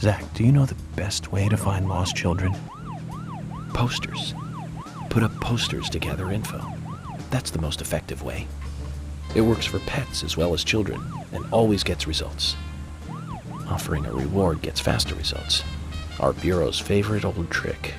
Zach, do you know the best way to find lost children? Posters. Put up posters to gather info. That's the most effective way. It works for pets as well as children, and always gets results. Offering a reward gets faster results. Our Bureau's favorite old trick.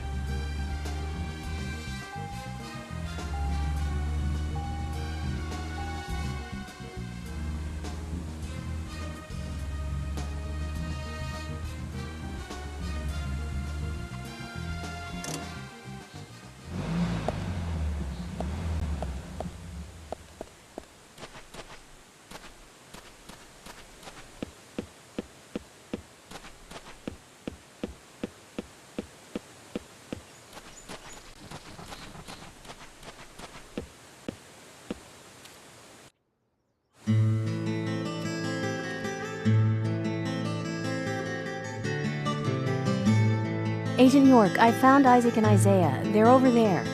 Agent York, I found Isaac and Isaiah. They're over there.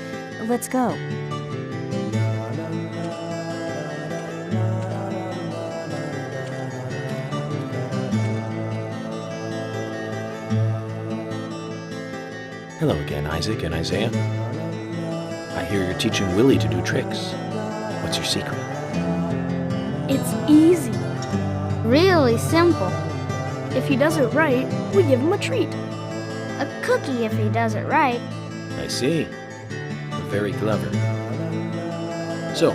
Let's go. Hello again, Isaac and Isaiah. I hear you're teaching Willie to do tricks. What's your secret? It's easy. Really simple. If he does it right, we give him a treat. A cookie if he does it right. I see. Very clever. So,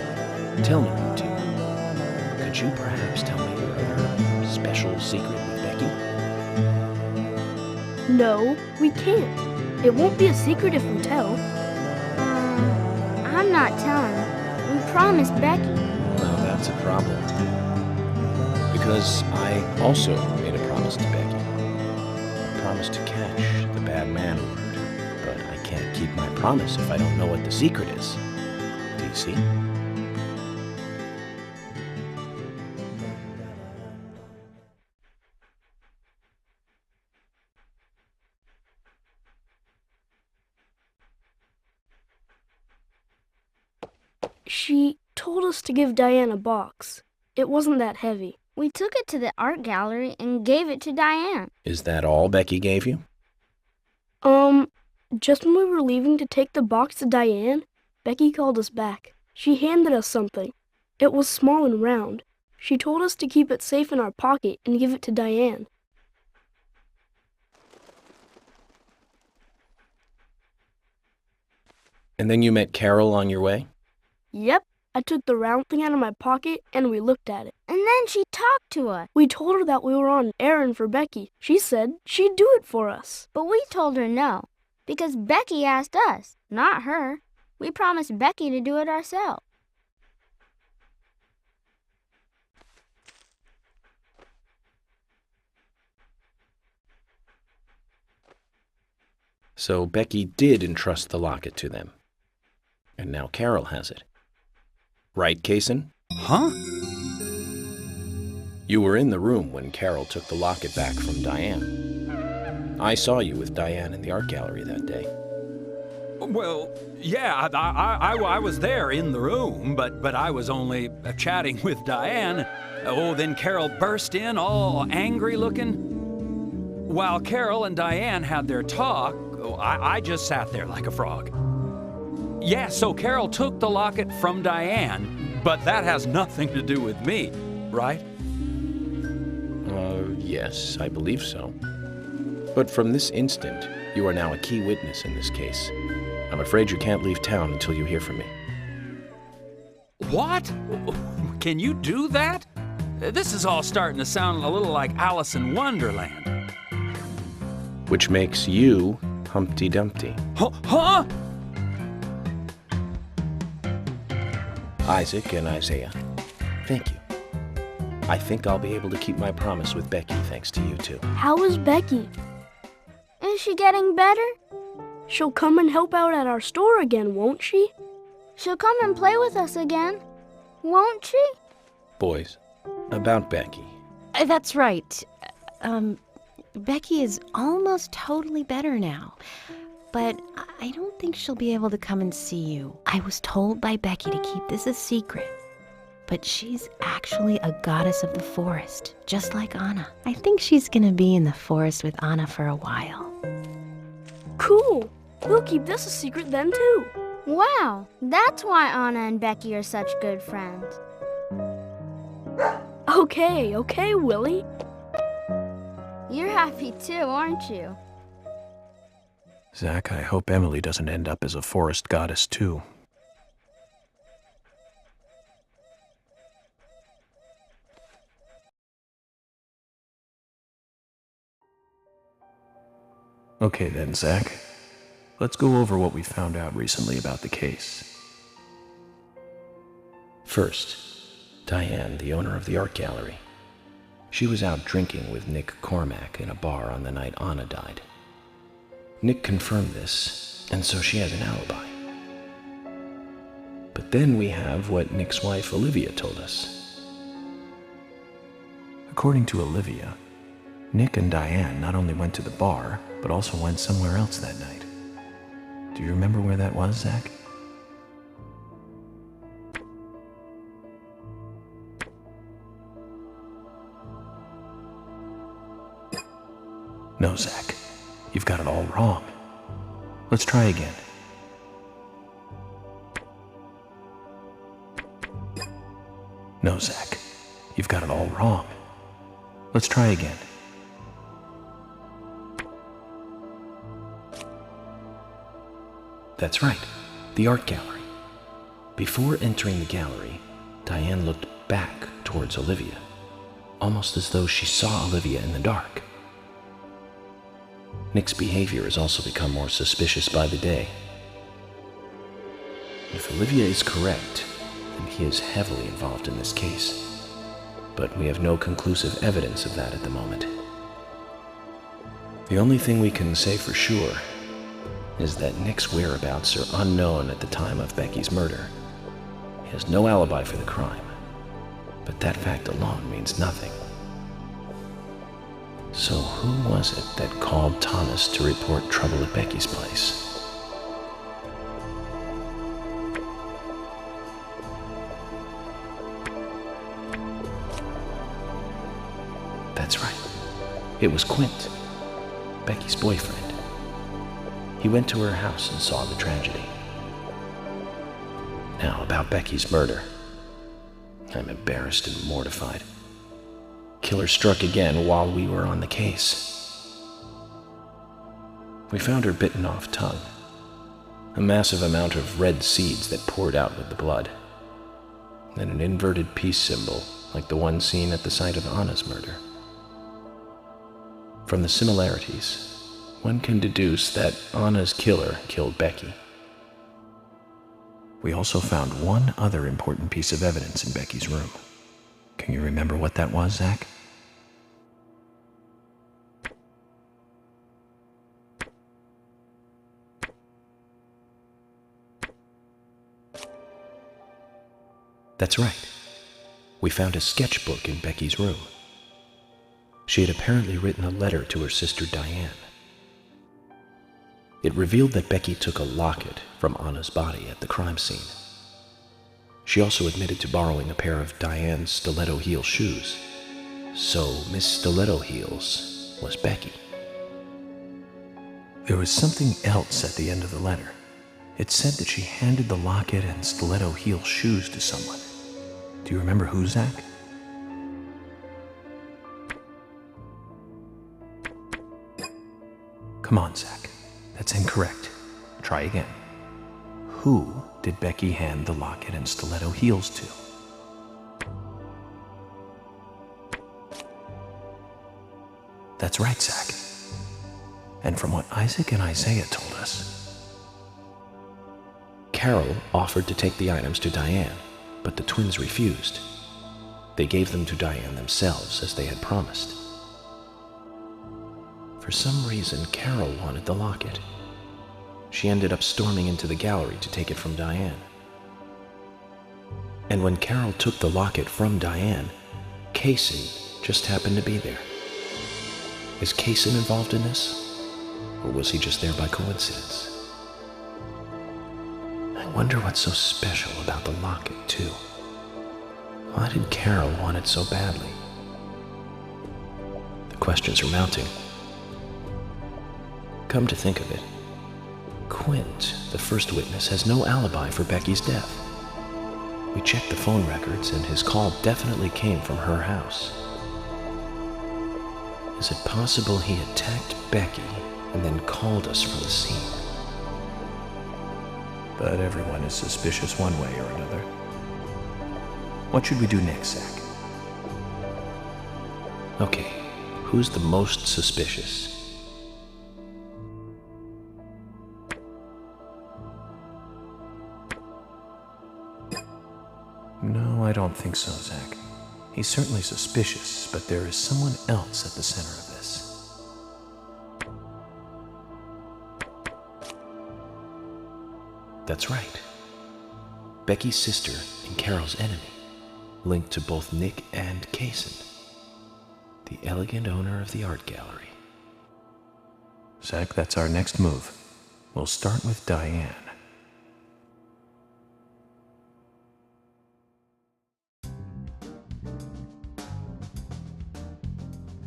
tell me, you two. Could you perhaps tell me your other special secret with Becky? No, we can't. It won't be a secret if we tell. I'm not telling. We promised Becky. Well, that's a problem. Because I also made a promise to Becky. A promise to catch the bad man word. But I can't keep my promise if I don't know what the secret is. Do you see? She told us to give Diane a box. It wasn't that heavy. We took it to the art gallery and gave it to Diane. Is that all Becky gave you? Just when we were leaving to take the box to Diane, Becky called us back. She handed us something. It was small and round. She told us to keep it safe in our pocket and give it to Diane. And then you met Carol on your way? Yep, I took the round thing out of my pocket and we looked at it. And then she talked to us. We told her that we were on an errand for Becky. She said she'd do it for us. But we told her no, because Becky asked us, not her. We promised Becky to do it ourselves. So Becky did entrust the locket to them. And now Carol has it. Right, Kaysen? Huh? You were in the room when Carol took the locket back from Diane. I saw you with Diane in the art gallery that day. Well, yeah, I was there in the room, but I was only chatting with Diane. Oh, then Carol burst in, all angry looking. While Carol and Diane had their talk, I just sat there like a frog. Yeah, so Carol took the locket from Diane, but that has nothing to do with me, right? Yes, I believe so. But from this instant, you are now a key witness in this case. I'm afraid you can't leave town until you hear from me. What? Can you do that? This is all starting to sound a little like Alice in Wonderland. Which makes you Humpty Dumpty. Huh? Isaac and Isaiah, thank you. I think I'll be able to keep my promise with Becky thanks to you two. How is Becky? Is she getting better? She'll come and help out at our store again, won't she? She'll come and play with us again, won't she? Boys, about Becky. That's right. Becky is almost totally better now. But I don't think she'll be able to come and see you. I was told by Becky to keep this a secret. But she's actually a goddess of the forest, just like Anna. I think she's gonna be in the forest with Anna for a while. Cool. We'll keep this a secret then, too. Wow, that's why Anna and Becky are such good friends. Okay, Willie. You're happy too, aren't you? Zach, I hope Emily doesn't end up as a forest goddess, too. Okay then, Zach. Let's go over what we found out recently about the case. First, Diane, the owner of the art gallery. She was out drinking with Nick Cormack in a bar on the night Anna died. Nick confirmed this, and so she has an alibi. But then we have what Nick's wife Olivia told us. According to Olivia, Nick and Diane not only went to the bar, but also went somewhere else that night. Do you remember where that was, Zach? No, Zach. You've got it all wrong. Let's try again. No, Zach. You've got it all wrong. Let's try again. That's right, the art gallery. Before entering the gallery, Diane looked back towards Olivia, almost as though she saw Olivia in the dark. Nick's behavior has also become more suspicious by the day. If Olivia is correct, then he is heavily involved in this case, but we have no conclusive evidence of that at the moment. The only thing we can say for sure is that Nick's whereabouts are unknown at the time of Becky's murder. He has no alibi for the crime, but that fact alone means nothing. So who was it that called Thomas to report trouble at Becky's place? That's right. It was Quint, Becky's boyfriend. He went to her house and saw the tragedy. Now, about Becky's murder. I'm embarrassed and mortified. Killer struck again while we were on the case. We found her bitten off tongue, a massive amount of red seeds that poured out with the blood, and an inverted peace symbol like the one seen at the site of Anna's murder. From the similarities, one can deduce that Anna's killer killed Becky. We also found one other important piece of evidence in Becky's room. Can you remember what that was, Zach? That's right. We found a sketchbook in Becky's room. She had apparently written a letter to her sister Diane. It revealed that Becky took a locket from Anna's body at the crime scene. She also admitted to borrowing a pair of Diane's stiletto heel shoes. So Miss Stiletto Heels was Becky. There was something else at the end of the letter. It said that she handed the locket and stiletto heel shoes to someone. Do you remember who, Zach? Come on, Zach. That's incorrect. Try again. Who did Becky hand the locket and stiletto heels to? That's right, Zach. And from what Isaac and Isaiah told us, Carol offered to take the items to Diane, but the twins refused. They gave them to Diane themselves, as they had promised. For some reason, Carol wanted the locket. She ended up storming into the gallery to take it from Diane. And when Carol took the locket from Diane, Kaysen just happened to be there. Is Kaysen involved in this? Or was he just there by coincidence? I wonder what's so special about the locket, too. Why did Carol want it so badly? The questions are mounting. Come to think of it, Quint, the first witness, has no alibi for Becky's death. We checked the phone records, and his call definitely came from her house. Is it possible he attacked Becky and then called us from the scene? But everyone is suspicious one way or another. What should we do next, Zach? Okay, who's the most suspicious? No, I don't think so, Zach. He's certainly suspicious, but there is someone else at the center of this. That's right. Becky's sister and Carol's enemy, linked to both Nick and Kaysen, the elegant owner of the art gallery. Zach, that's our next move. We'll start with Diane.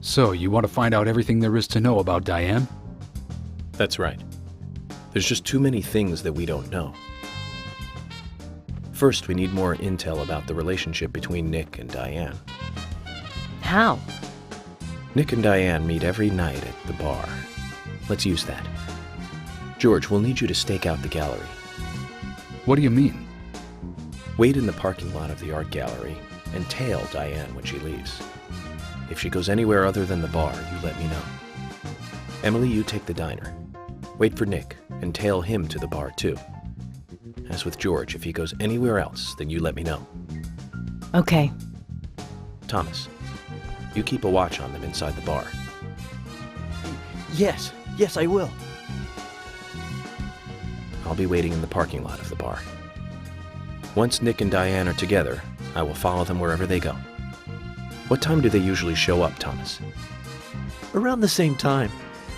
So, you want to find out everything there is to know about Diane? That's right. There's just too many things that we don't know. First, we need more intel about the relationship between Nick and Diane. How? Nick and Diane meet every night at the bar. Let's use that. George, we'll need you to stake out the gallery. What do you mean? Wait in the parking lot of the art gallery and tail Diane when she leaves. If she goes anywhere other than the bar, you let me know. Emily, you take the diner. Wait for Nick and tail him to the bar too. As with George, if he goes anywhere else, then you let me know. Okay. Thomas, you keep a watch on them inside the bar. Yes, I will. I'll be waiting in the parking lot of the bar. Once Nick and Diane are together, I will follow them wherever they go. What time do they usually show up, Thomas? Around the same time.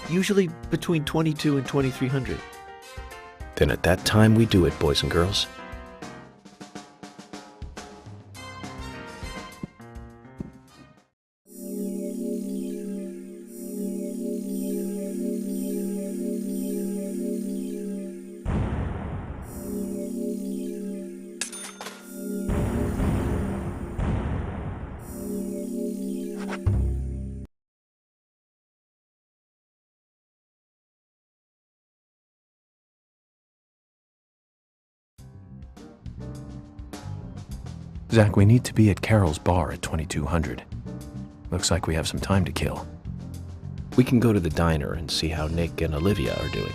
Usually between 22 and 2300. Then at that time we do it, boys and girls. Zach, we need to be at Carol's bar at 2200. Looks like we have some time to kill. We can go to the diner and see how Nick and Olivia are doing.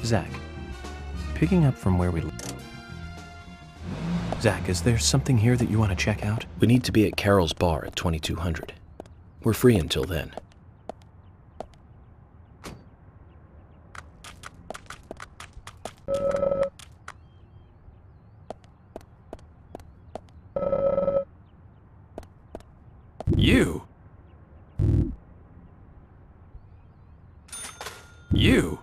Zach, picking up from where we... Zach, is there something here that you want to check out? We need to be at Carol's bar at 2200. We're free until then. You? You?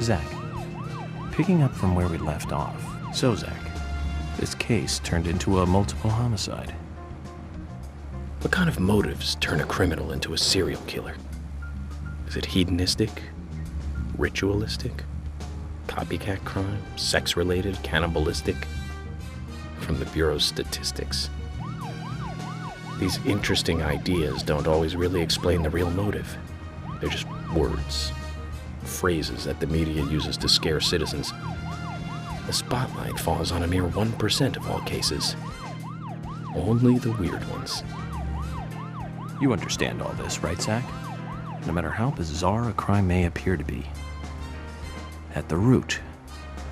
Zach, picking up from where we left off. So, Zach, this case turned into a multiple homicide. What kind of motives turn a criminal into a serial killer? Is it hedonistic? Ritualistic? Copycat crime? Sex-related? Cannibalistic? From the Bureau's statistics. These interesting ideas don't always really explain the real motive. They're just words. Phrases that the media uses to scare citizens. The spotlight falls on a mere 1% of all cases. Only the weird ones. You understand all this, right, Zach? No matter how bizarre a crime may appear to be, at the root,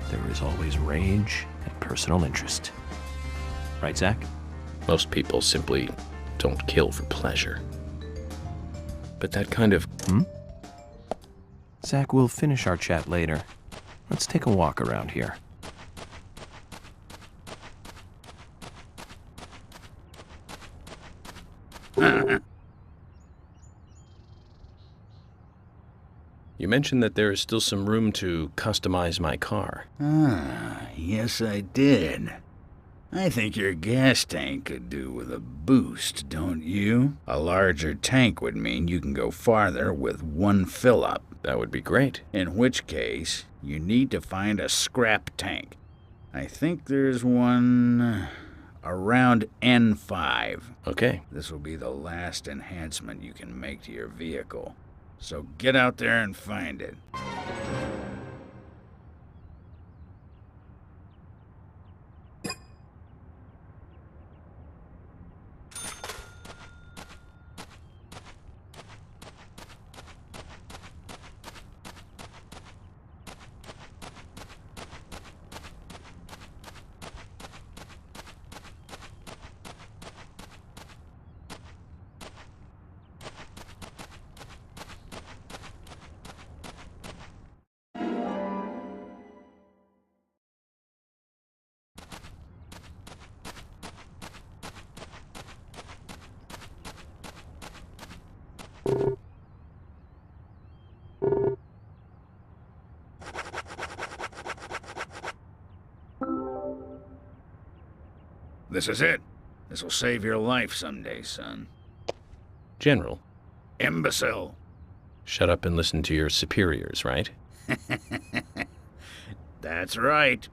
there is always rage and personal interest. Right, Zach? Most people simply don't kill for pleasure. But that kind of... Zach, we'll finish our chat later. Let's take a walk around here. You mentioned that there is still some room to customize my car. Yes I did. I think your gas tank could do with a boost, don't you? A larger tank would mean you can go farther with one fill-up. That would be great. In which case, you need to find a scrap tank. I think there's one around N5. Okay. This will be the last enhancement you can make to your vehicle. So get out there and find it. This is it. This will save your life someday, son. General. Imbecile. Shut up and listen to your superiors, right? That's right.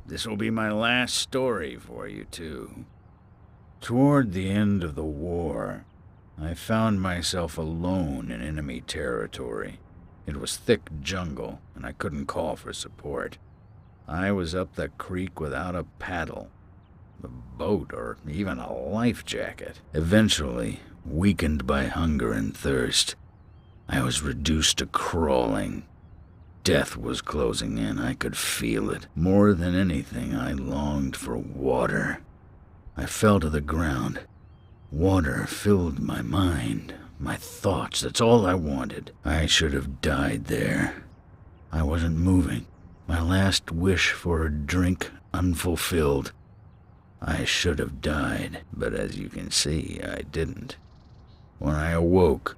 This will be my last story for you, too. Toward the end of the war, I found myself alone in enemy territory. It was thick jungle, and I couldn't call for support. I was up the creek without a paddle, a boat, or even a life jacket. Eventually, weakened by hunger and thirst, I was reduced to crawling. Death was closing in. I could feel it. More than anything, I longed for water. I fell to the ground. Water filled my mind, my thoughts. That's all I wanted. I should have died there. I wasn't moving. My last wish for a drink unfulfilled. I should have died, but as you can see, I didn't. When I awoke,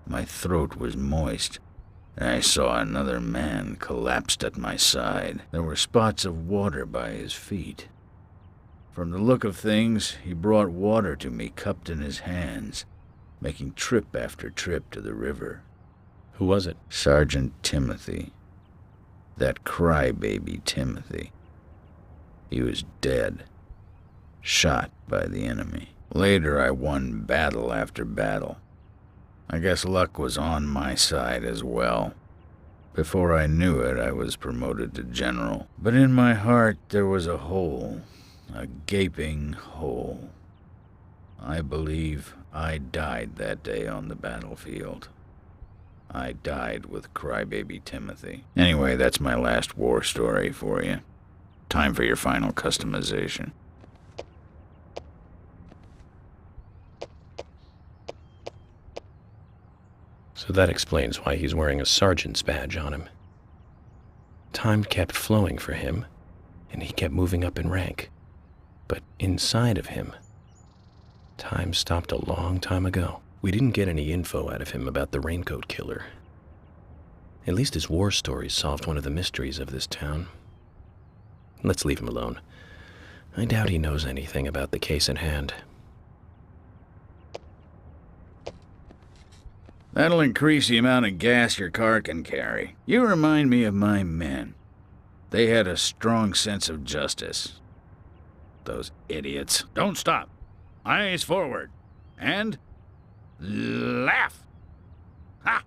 my throat was moist, and I saw another man collapsed at my side. There were spots of water by his feet. From the look of things, he brought water to me cupped in his hands, making trip after trip to the river. Who was it? Sergeant Timothy. That crybaby Timothy. He was dead, shot by the enemy. Later, I won battle after battle. I guess luck was on my side as well. Before I knew it, I was promoted to general. But in my heart, there was a hole, a gaping hole. I believe I died that day on the battlefield. I died with crybaby Timothy. Anyway, that's my last war story for you. Time for your final customization. So that explains why he's wearing a sergeant's badge on him. Time kept flowing for him, and he kept moving up in rank. But inside of him, time stopped a long time ago. We didn't get any info out of him about the Raincoat Killer. At least his war stories solved one of the mysteries of this town. Let's leave him alone. I doubt he knows anything about the case in hand. That'll increase the amount of gas your car can carry. You remind me of my men. They had a strong sense of justice. Those idiots. Don't stop. Eyes forward. And laugh. Ha!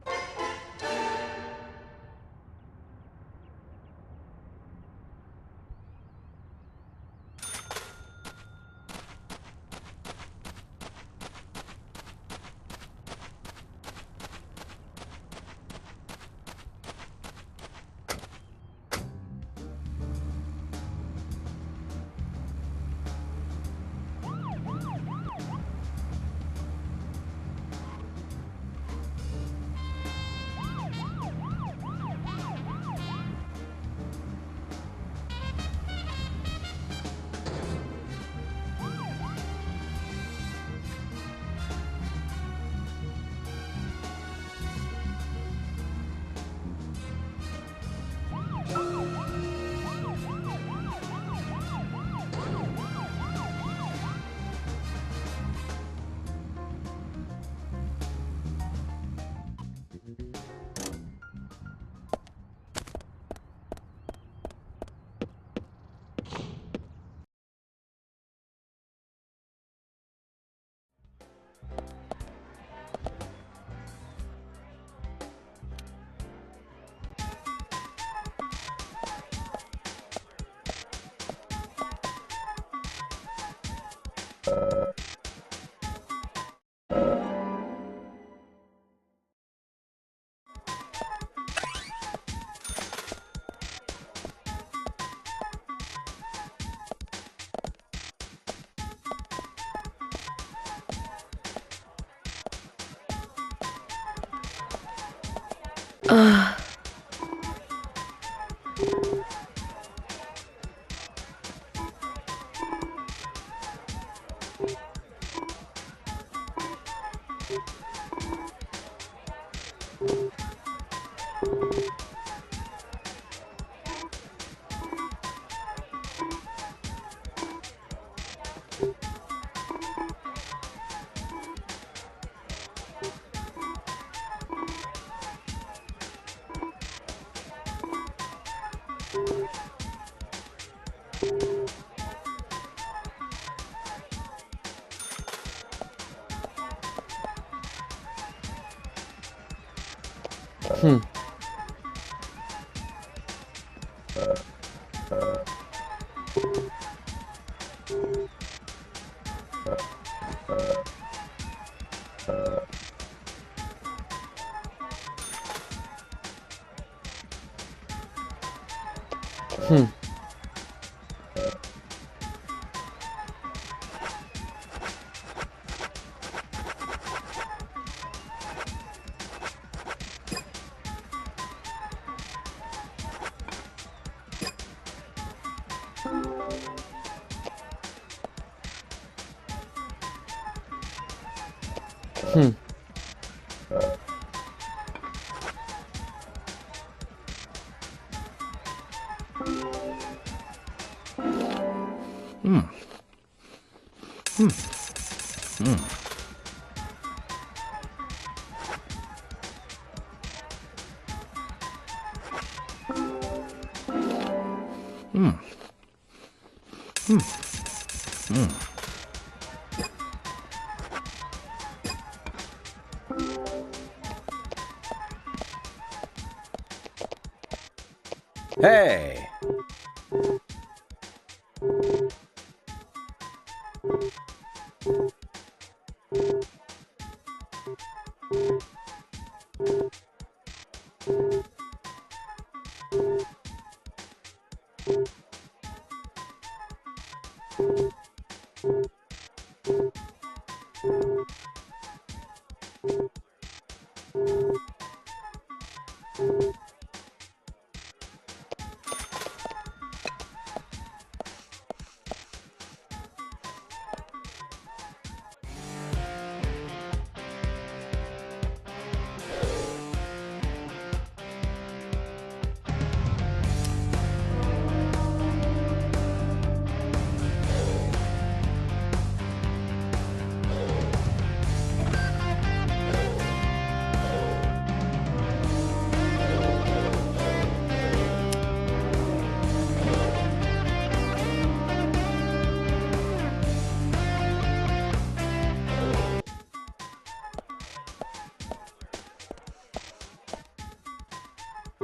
Hey!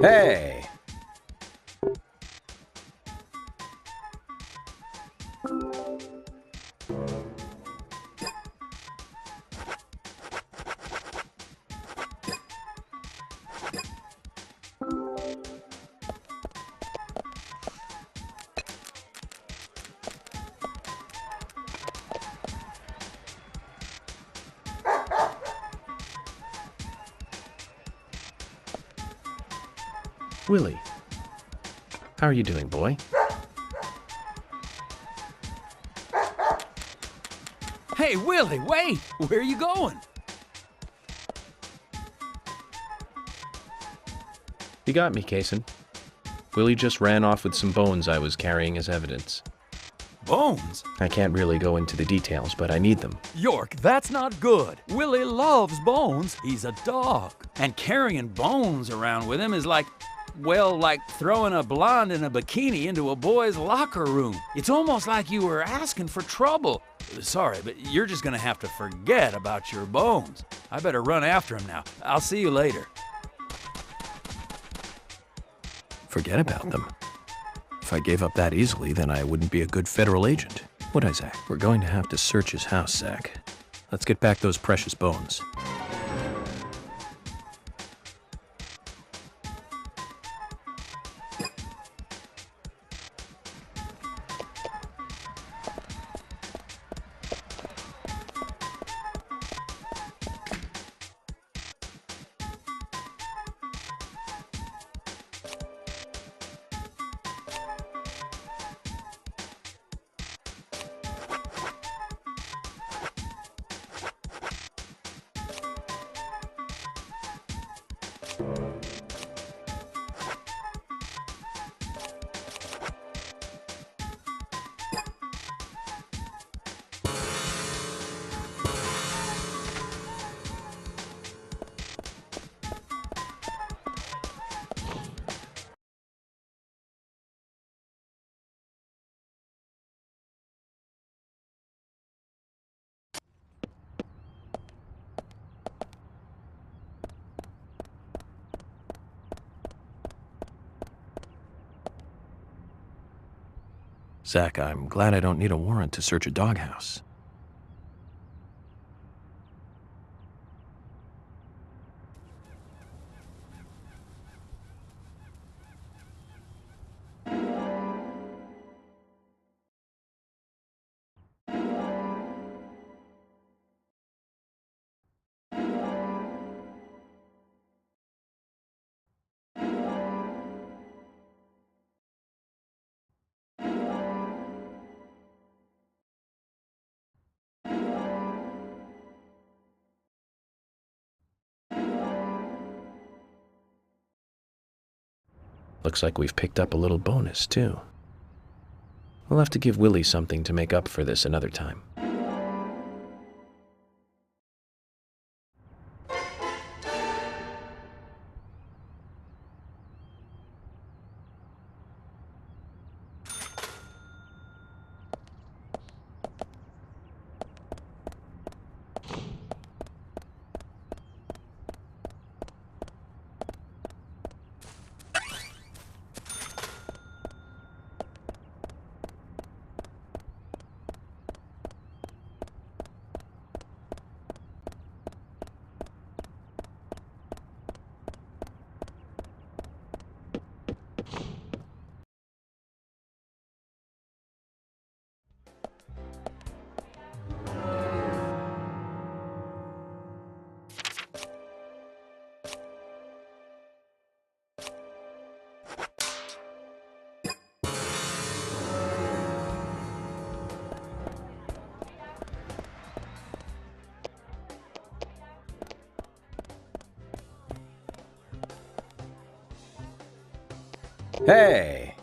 Hey! Willie, how are you doing, boy? Hey, Willie, wait! Where are you going? You got me, Kaysen. Willie just ran off with some bones I was carrying as evidence. Bones? I can't really go into the details, but I need them. York, that's not good. Willie loves bones. He's a dog. And carrying bones around with him is like, well, like throwing a blonde in a bikini into a boy's locker room. It's almost like you were asking for trouble. Sorry, but you're just gonna have to forget about your bones. I better run after him now. I'll see you later. Forget about them. If I gave up that easily, then I wouldn't be a good federal agent, would I, Zach? We're going to have to search his house, Zach. Let's get back those precious bones. Zach, I'm glad I don't need a warrant to search a doghouse. Looks like we've picked up a little bonus, too. We'll have to give Willie something to make up for this another time. Hey!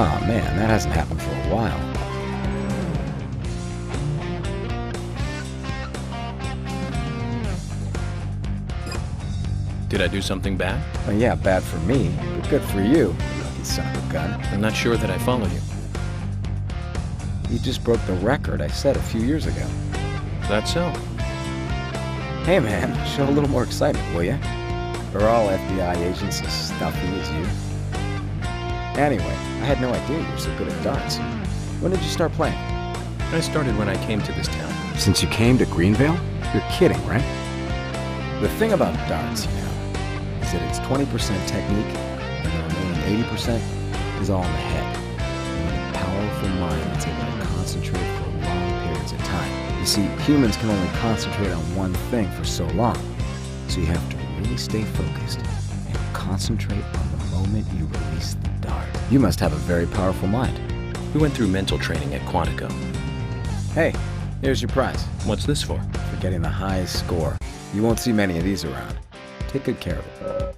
Aw, man, that hasn't happened for a while. Did I do something bad? Well, yeah, bad for me, but good for you, you lucky son of a gun. I'm not sure that I follow you. You just broke the record I set a few years ago. That's so. Hey man, show a little more excitement, will ya? Are all FBI agents as stuffy as you? Anyway, I had no idea you were so good at darts. When did you start playing? I started when I came to this town. Since you came to Greenvale? You're kidding, right? The thing about darts, you know, is that it's 20% technique, and the remaining 80% is all in the head. You need a powerful mind that's able to concentrate for long periods of time. You see, humans can only concentrate on one thing for so long, so you have to really stay focused and concentrate on the moment you release the dart. You must have a very powerful mind. We went through mental training at Quantico. Hey, here's your prize. What's this for? For getting the highest score. You won't see many of these around. Take good care of it.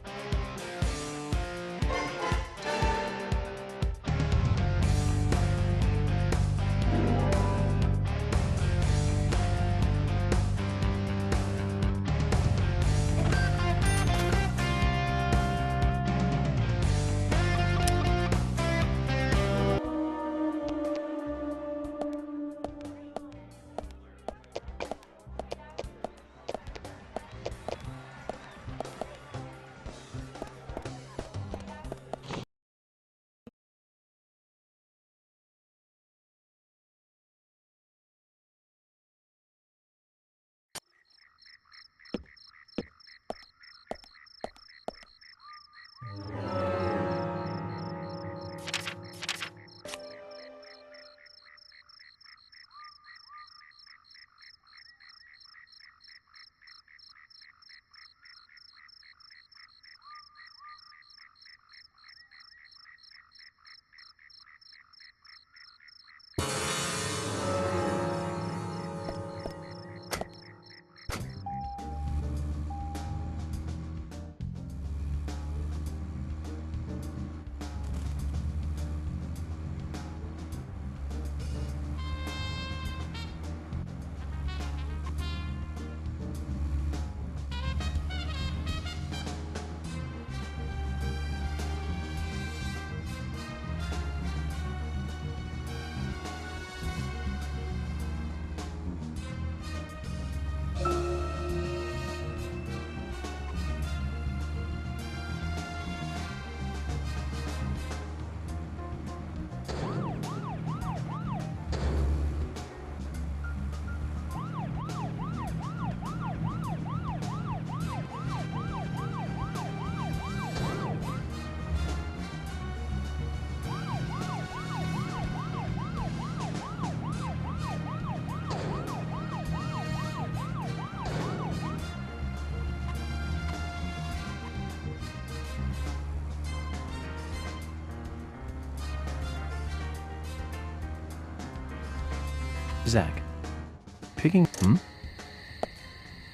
Zach.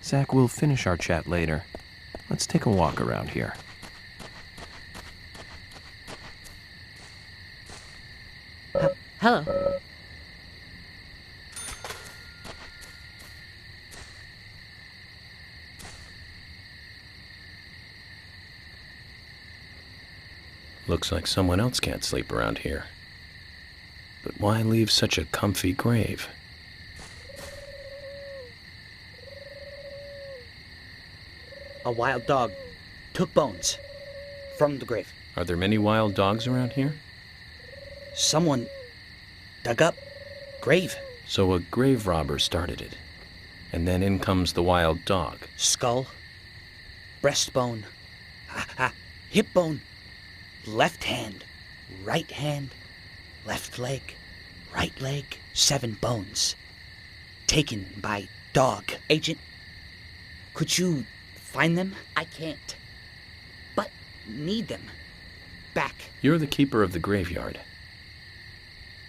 Zach, we'll finish our chat later. Let's take a walk around here. Hello. Looks like someone else can't sleep around here. But why leave such a comfy grave? A wild dog took bones from the grave. Are there many wild dogs around here? Someone dug up grave. So a grave robber started it. And then in comes the wild dog. Skull, breastbone, hip bone, left hand, right hand, left leg, right leg, 7 bones. Taken by dog. Agent, could you find them? I can't, but need them back. You're the keeper of the graveyard.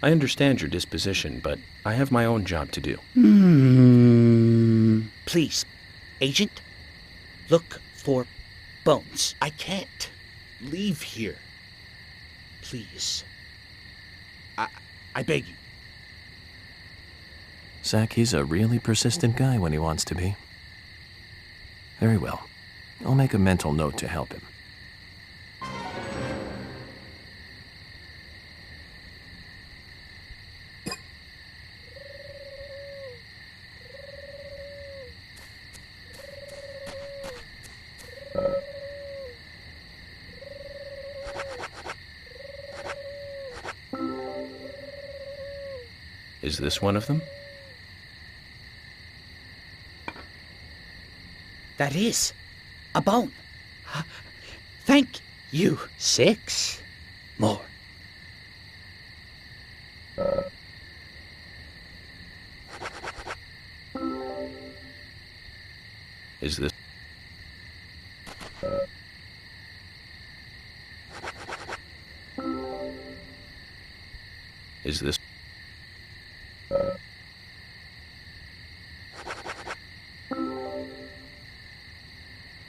I understand your disposition, but I have my own job to do. Please, Agent, look for bones. I can't leave here. Please. I beg you. Zach, he's a really persistent guy when he wants to be. Very well. I'll make a mental note to help him. Is this one of them? That is a bone. Thank you. 6 more. Is this... Is this...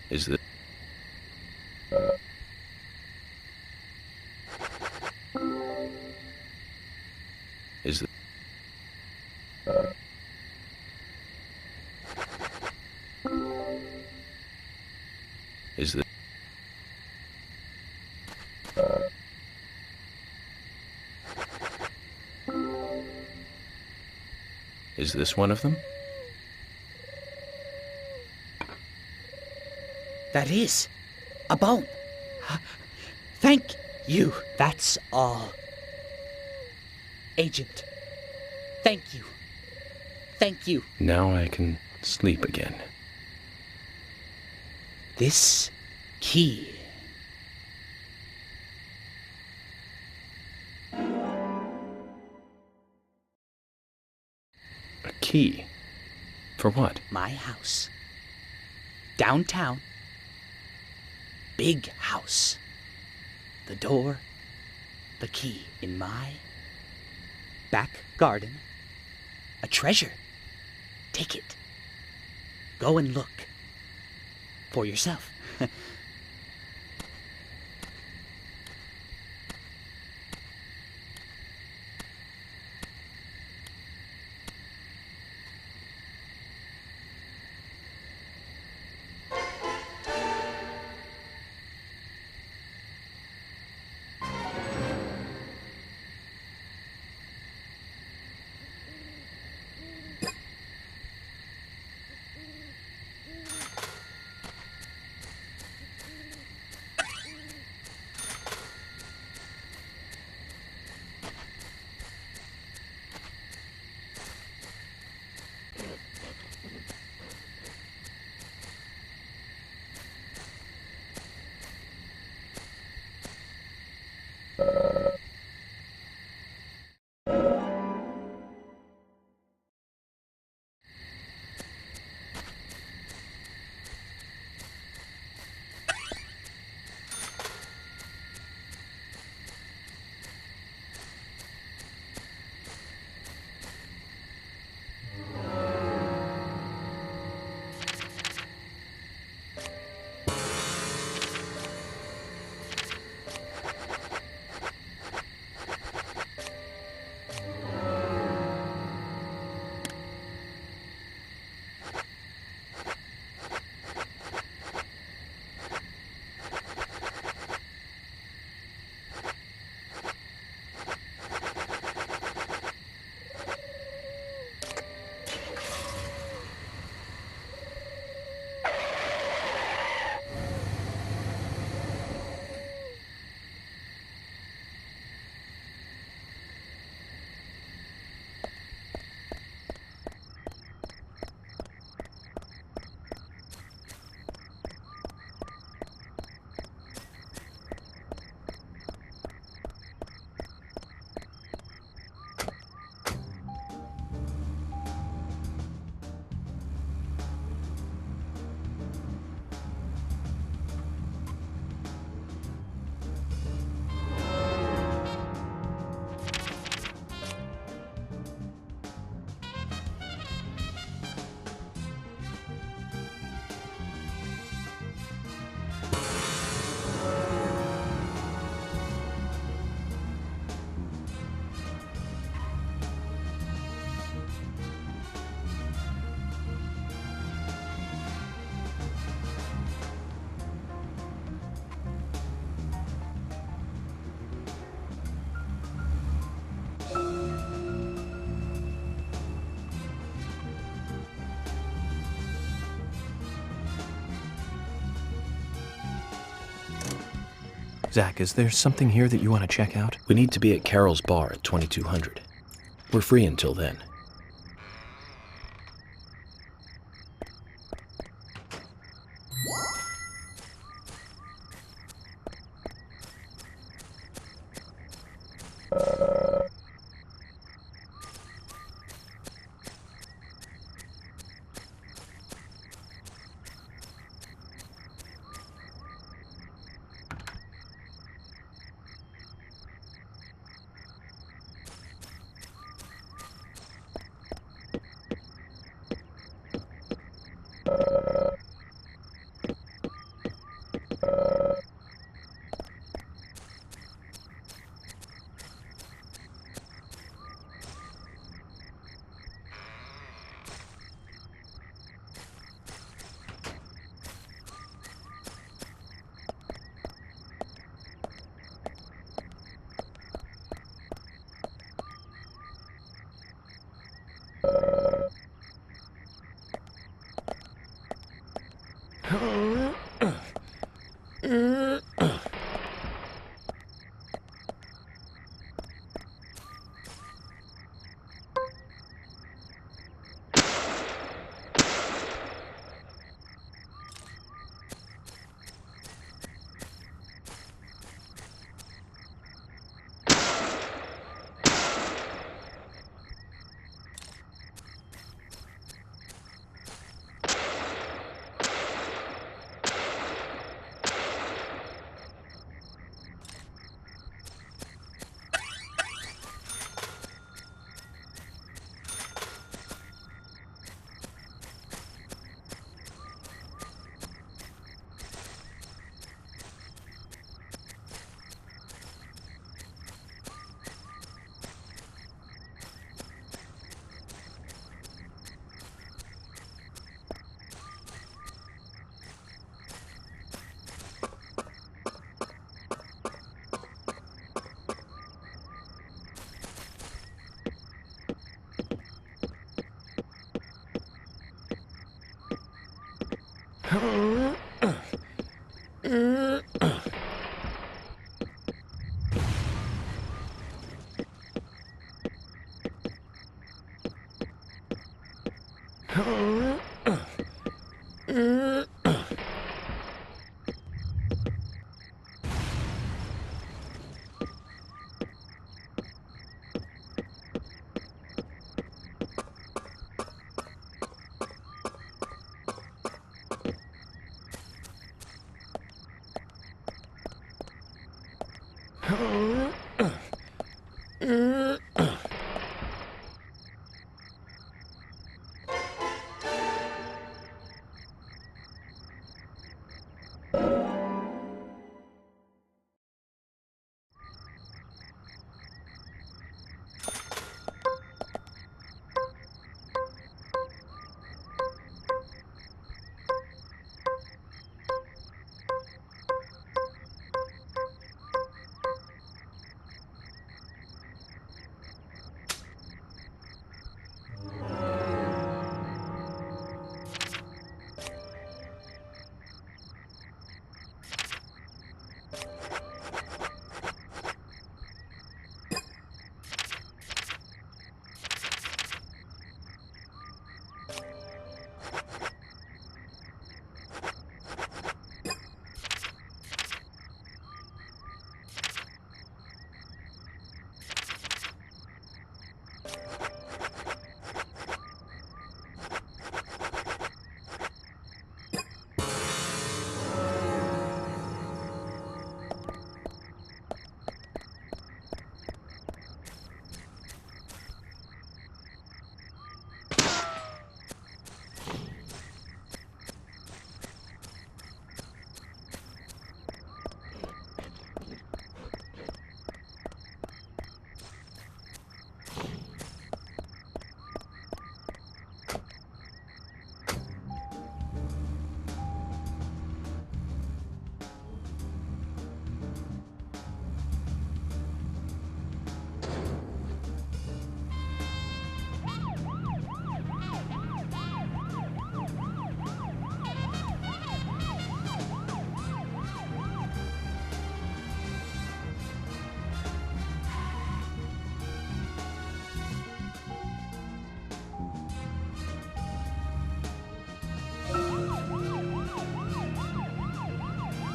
Is this... Is this... Is this... Is this one of them? That is a bone. Thank you. That's all. Agent, thank you. Thank you. Now I can sleep again. This key. A key? For what? My house. Downtown. Big house. The door. The key in my back garden. A treasure. Take it. Go and look. For yourself. Zach, is there something here that you want to check out? We need to be at Carol's bar at 2200. We're free until then.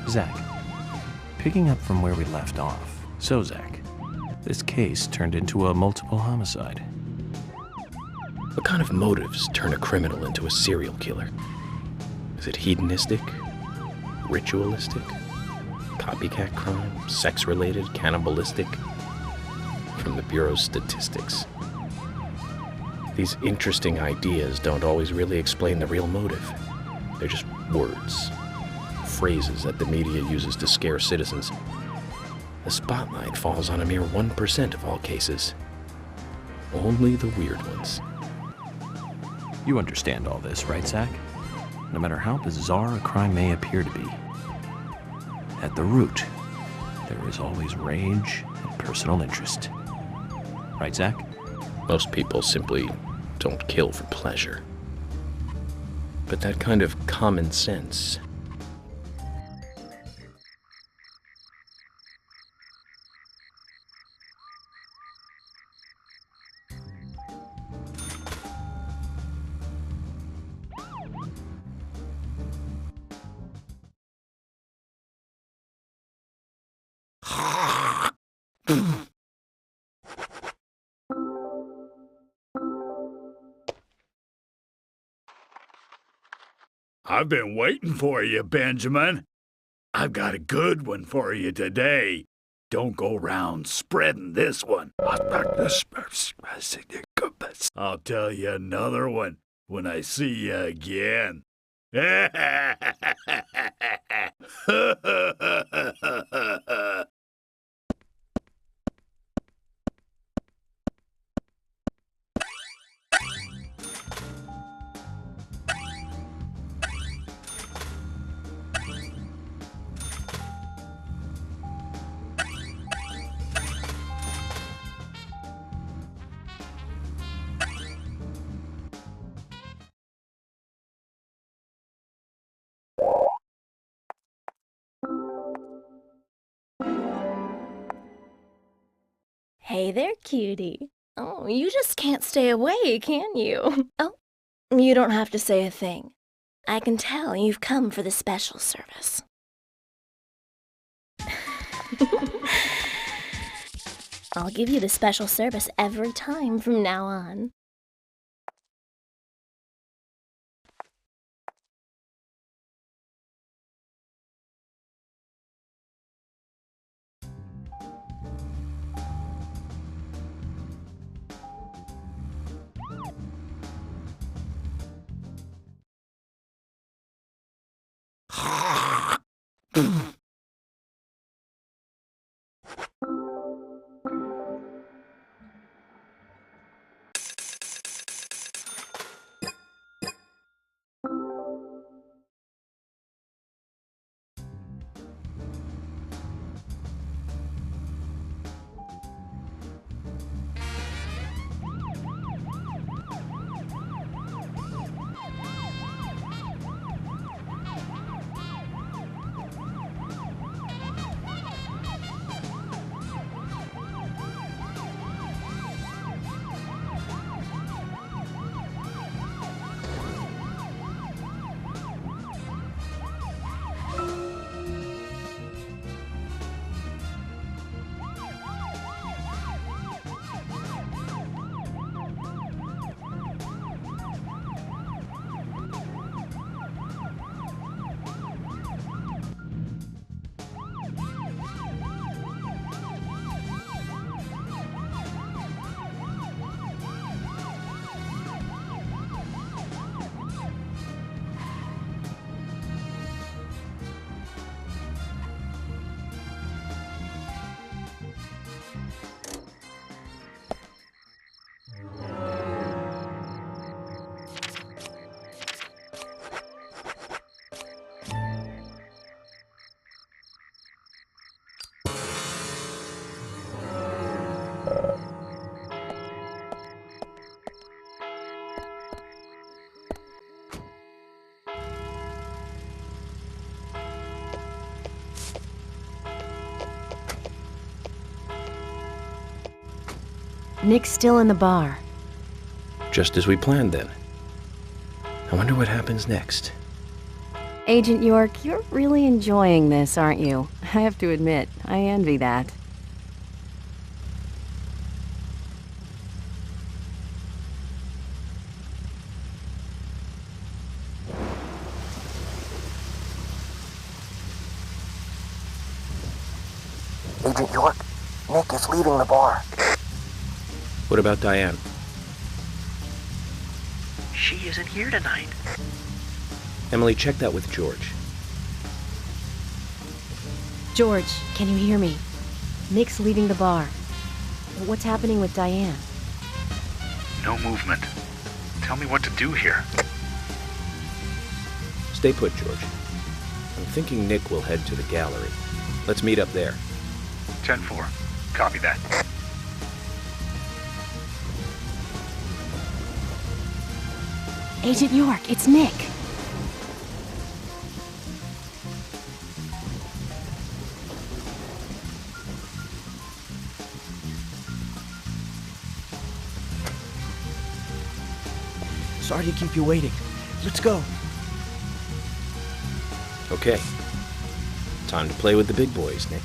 Zach, picking up from where we left off. So, Zach, this case turned into a multiple homicide. What kind of motives turn a criminal into a serial killer? Is it hedonistic? Ritualistic? Copycat crime? Sex-related? Cannibalistic? From the Bureau's statistics. These interesting ideas don't always really explain the real motive. They're just words, phrases that the media uses to scare citizens. The spotlight falls on a mere 1% of all cases. Only the weird ones. You understand all this, right, Zach? No matter how bizarre a crime may appear to be, at the root, there is always rage and personal interest. Right, Zach? Most people simply don't kill for pleasure. But that kind of common sense. I've been waiting for you, Benjamin. I've got a good one for you today. Don't go round spreading this one. I'll tell you another one when I see you again. Hey there, cutie. Oh, you just can't stay away, can you? Oh, you don't have to say a thing. I can tell you've come for the special service. I'll give you the special service every time from now on. Nick's still in the bar. Just as we planned then. I wonder what happens next. Agent York, you're really enjoying this, aren't you? I have to admit, I envy that. Agent York, Nick is leaving the bar. What about Diane? She isn't here tonight. Emily, check that with George. George, can you hear me? Nick's leaving the bar. What's happening with Diane? No movement. Tell me what to do here. Stay put, George. I'm thinking Nick will head to the gallery. Let's meet up there. 10-4. Copy that. Agent York, it's Nick. Sorry to keep you waiting. Let's go. Okay. Time to play with the big boys, Nick.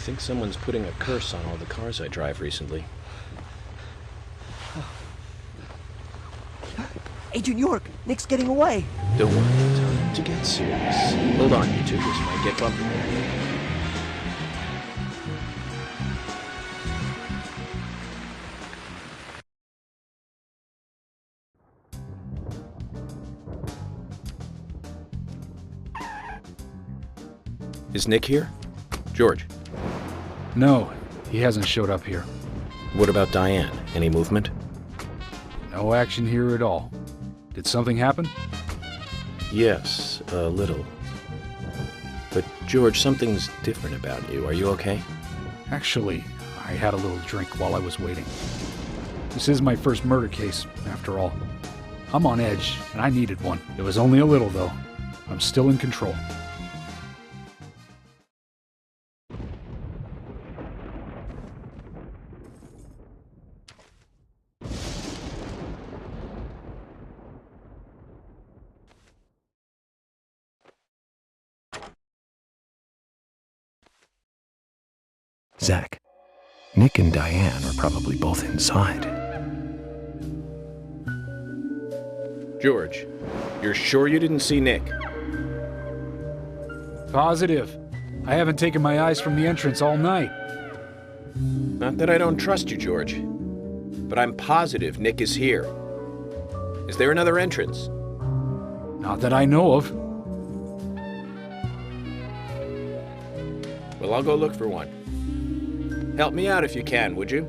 think someone's putting a curse on all the cars I drive recently. Agent York, Nick's getting away. Don't worry, time to get serious. Hold on, you two. This might get bumpy. Is Nick here? George. No, he hasn't showed up here. What about Diane? Any movement? No action here at all. Did something happen? Yes, a little. But George, something's different about you. Are you okay? Actually, I had a little drink while I was waiting. This is my first murder case, after all. I'm on edge, and I needed one. It was only a little, though. I'm still in control. Zach, Nick and Diane are probably both inside. George, you're sure you didn't see Nick? Positive. I haven't taken my eyes from the entrance all night. Not that I don't trust you, George, but I'm positive Nick is here. Is there another entrance? Not that I know of. Well, I'll go look for one. Help me out if you can, would you?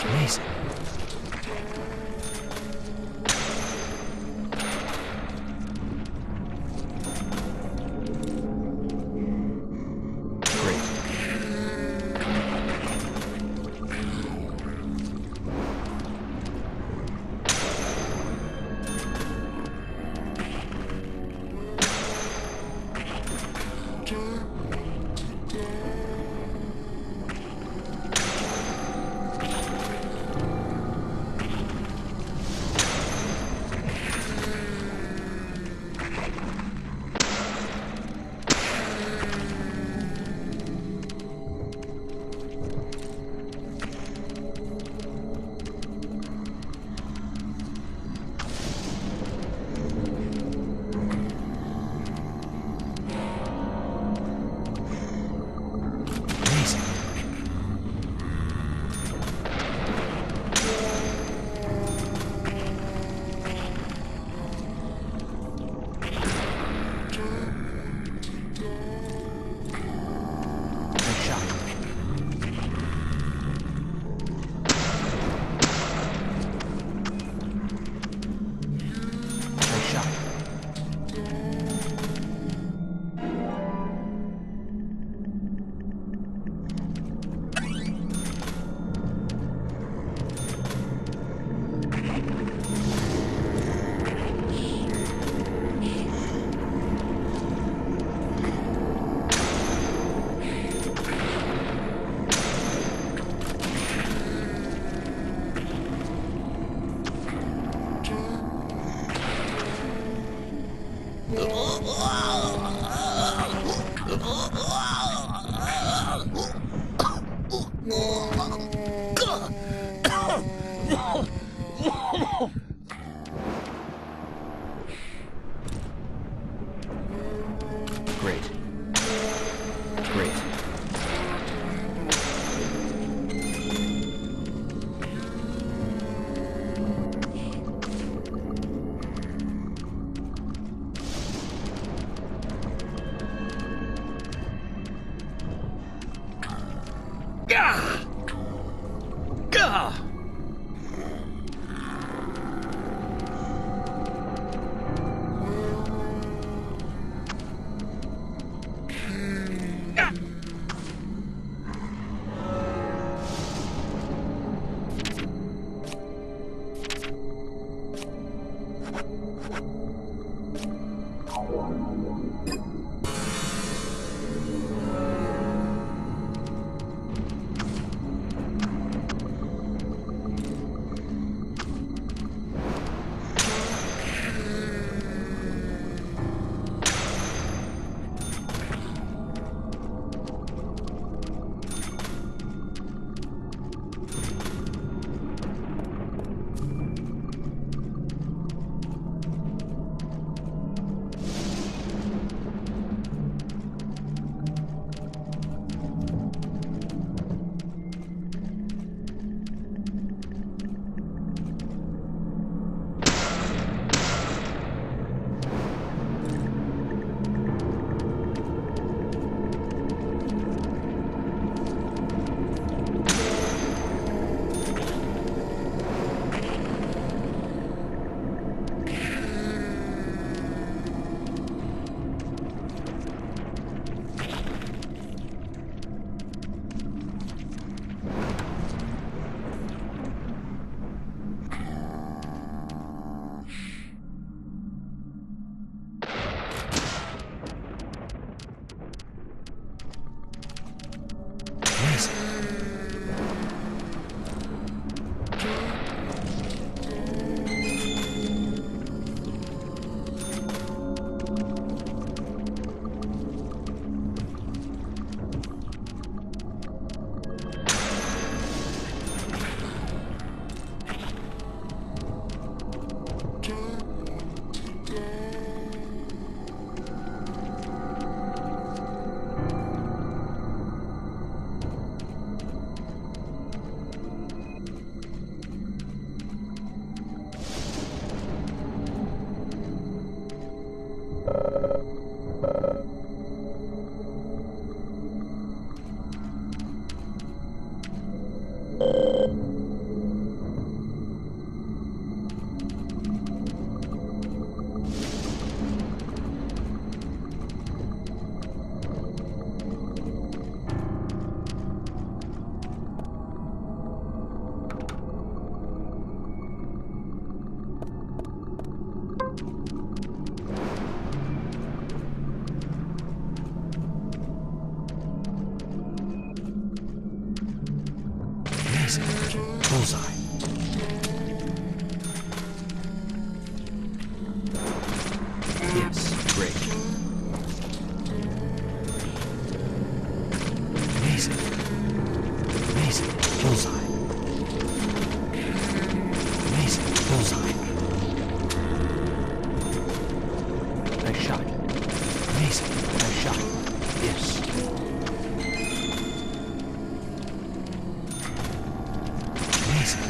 Amazing. Great. Great. Gah! Gah! Bullseye. Yes, great. Amazing. Amazing. Bullseye. Amazing. Bullseye. Nice shot. Amazing. Nice shot. Yes. Amazing.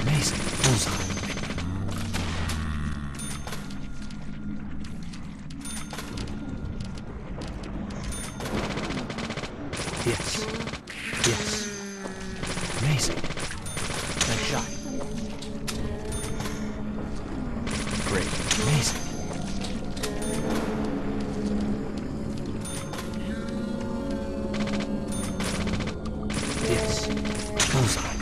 Amazing. Bullseye. Yes. Yes. Amazing. Nice shot. Great. Amazing. Yes. Bullseye.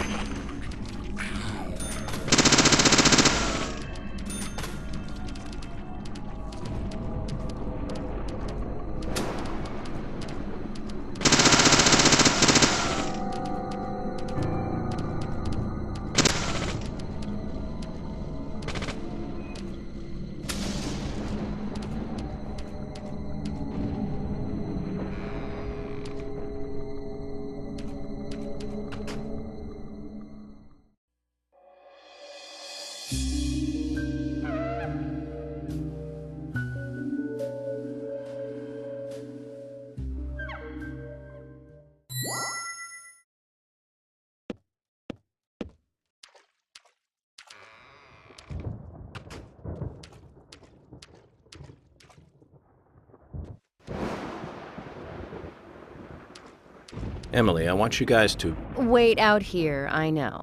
Emily, I want you guys to... Wait out here, I know.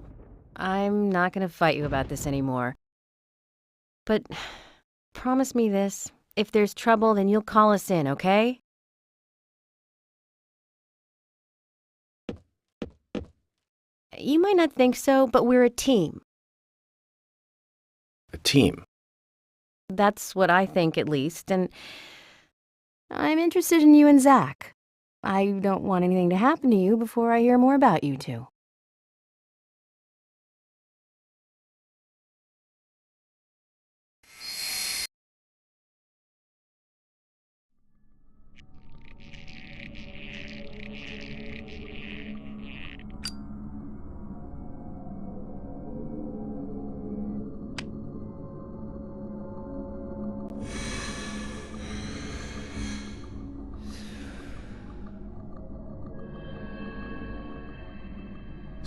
I'm not gonna fight you about this anymore. But promise me this. If there's trouble, then you'll call us in, okay? You might not think so, but we're a team. A team? That's what I think, at least, and I'm interested in you and Zach. I don't want anything to happen to you before I hear more about you two.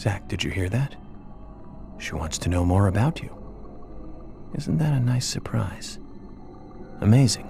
Zach, did you hear that? She wants to know more about you. Isn't that a nice surprise? Amazing.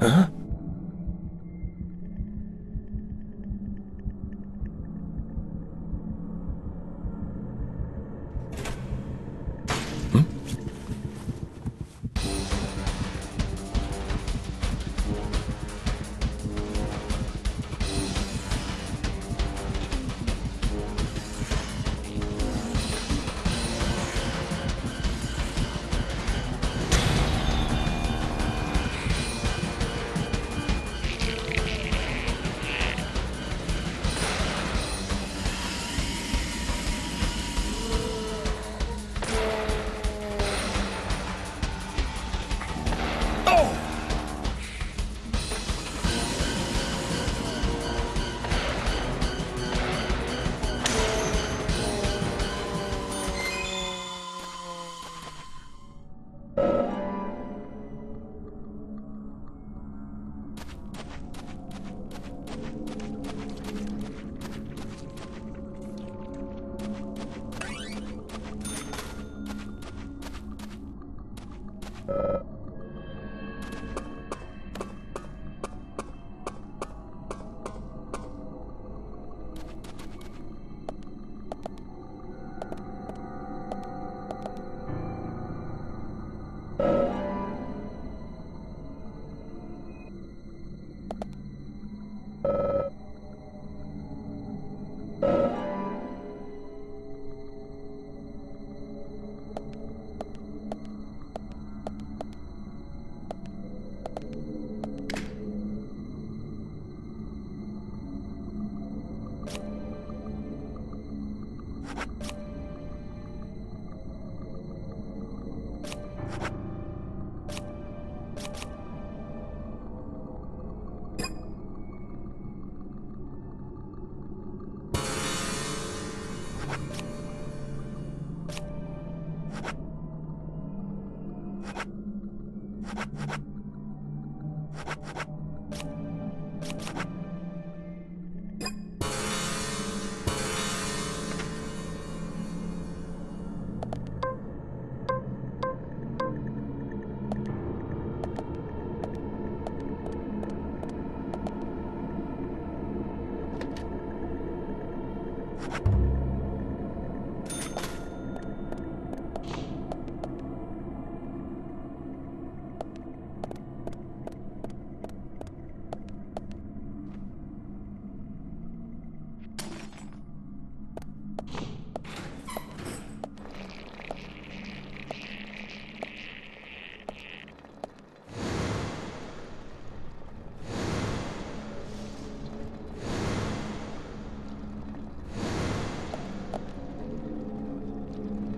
Huh?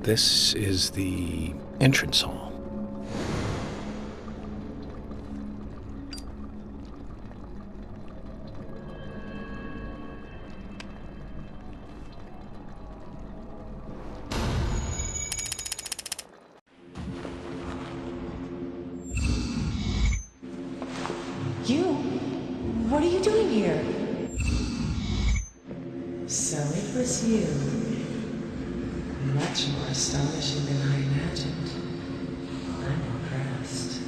This is the entrance hall. You? What are you doing here? So it was you. Much more astonishing than I imagined. I'm impressed.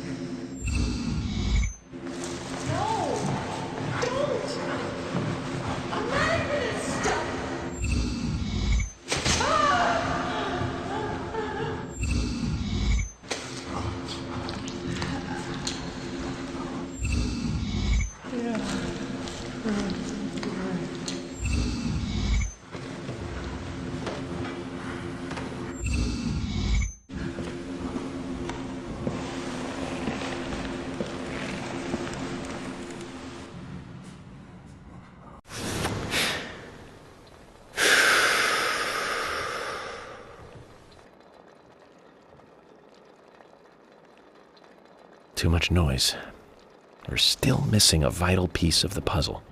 No! Don't! I'm not gonna stop! Too much noise. We're still missing a vital piece of the puzzle.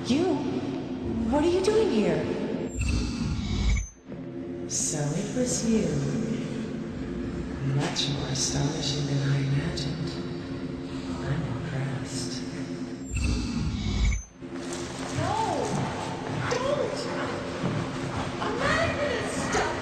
You? What are you doing here? So it was you. Much more astonishing than I imagined. I'm impressed. No! Don't! I'm not gonna stop!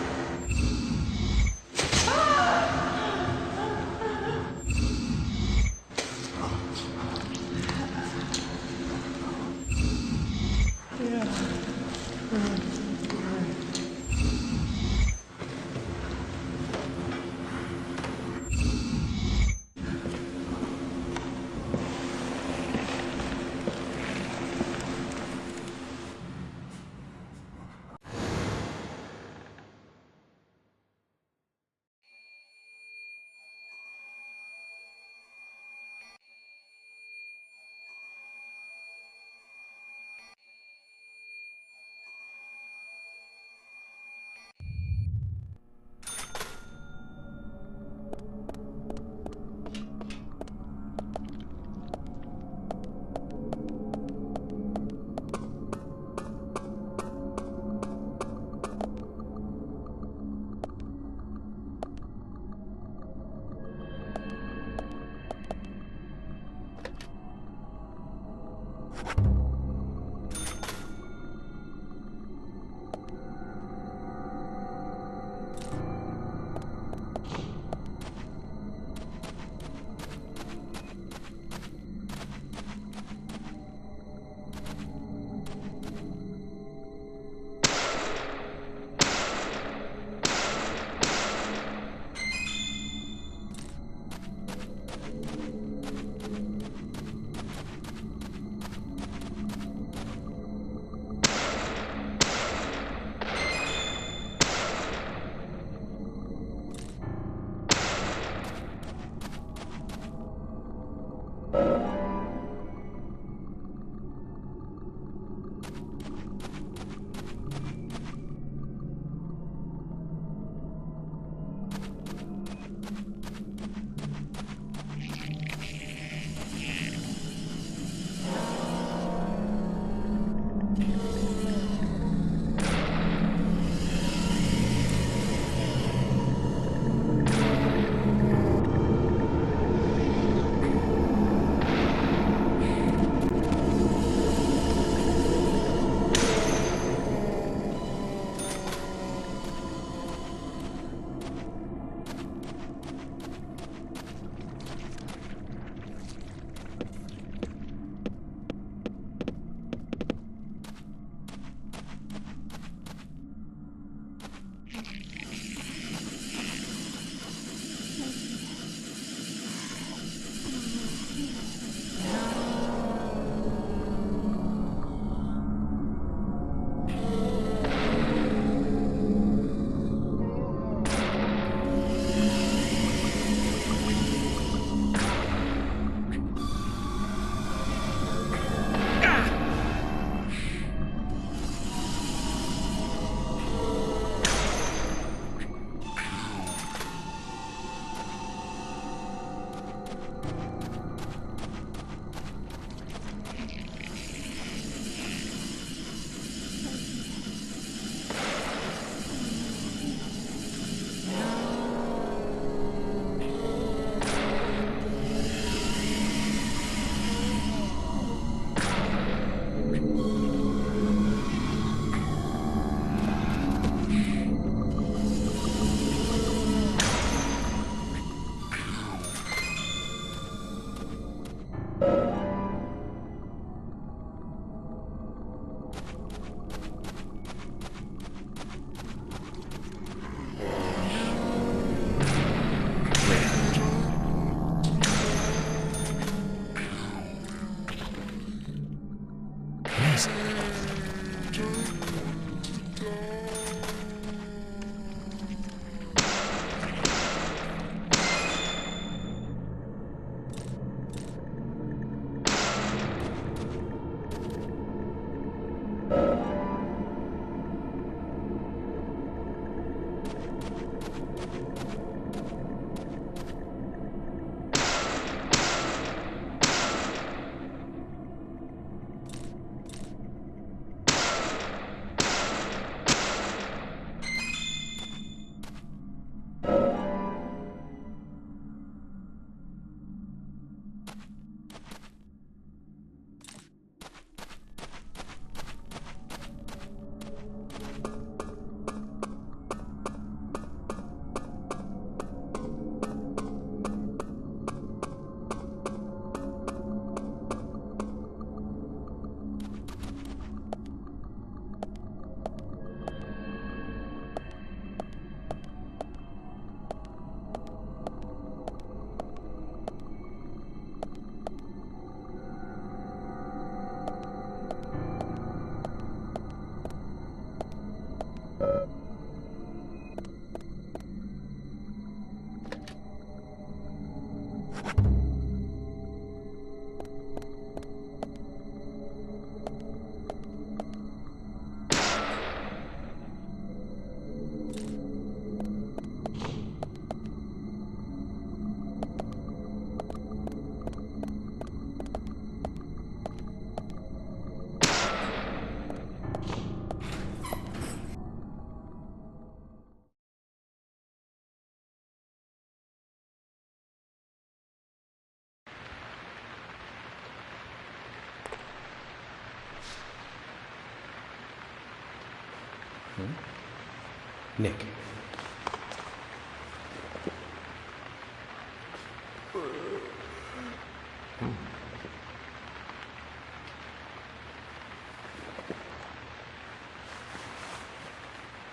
Nick.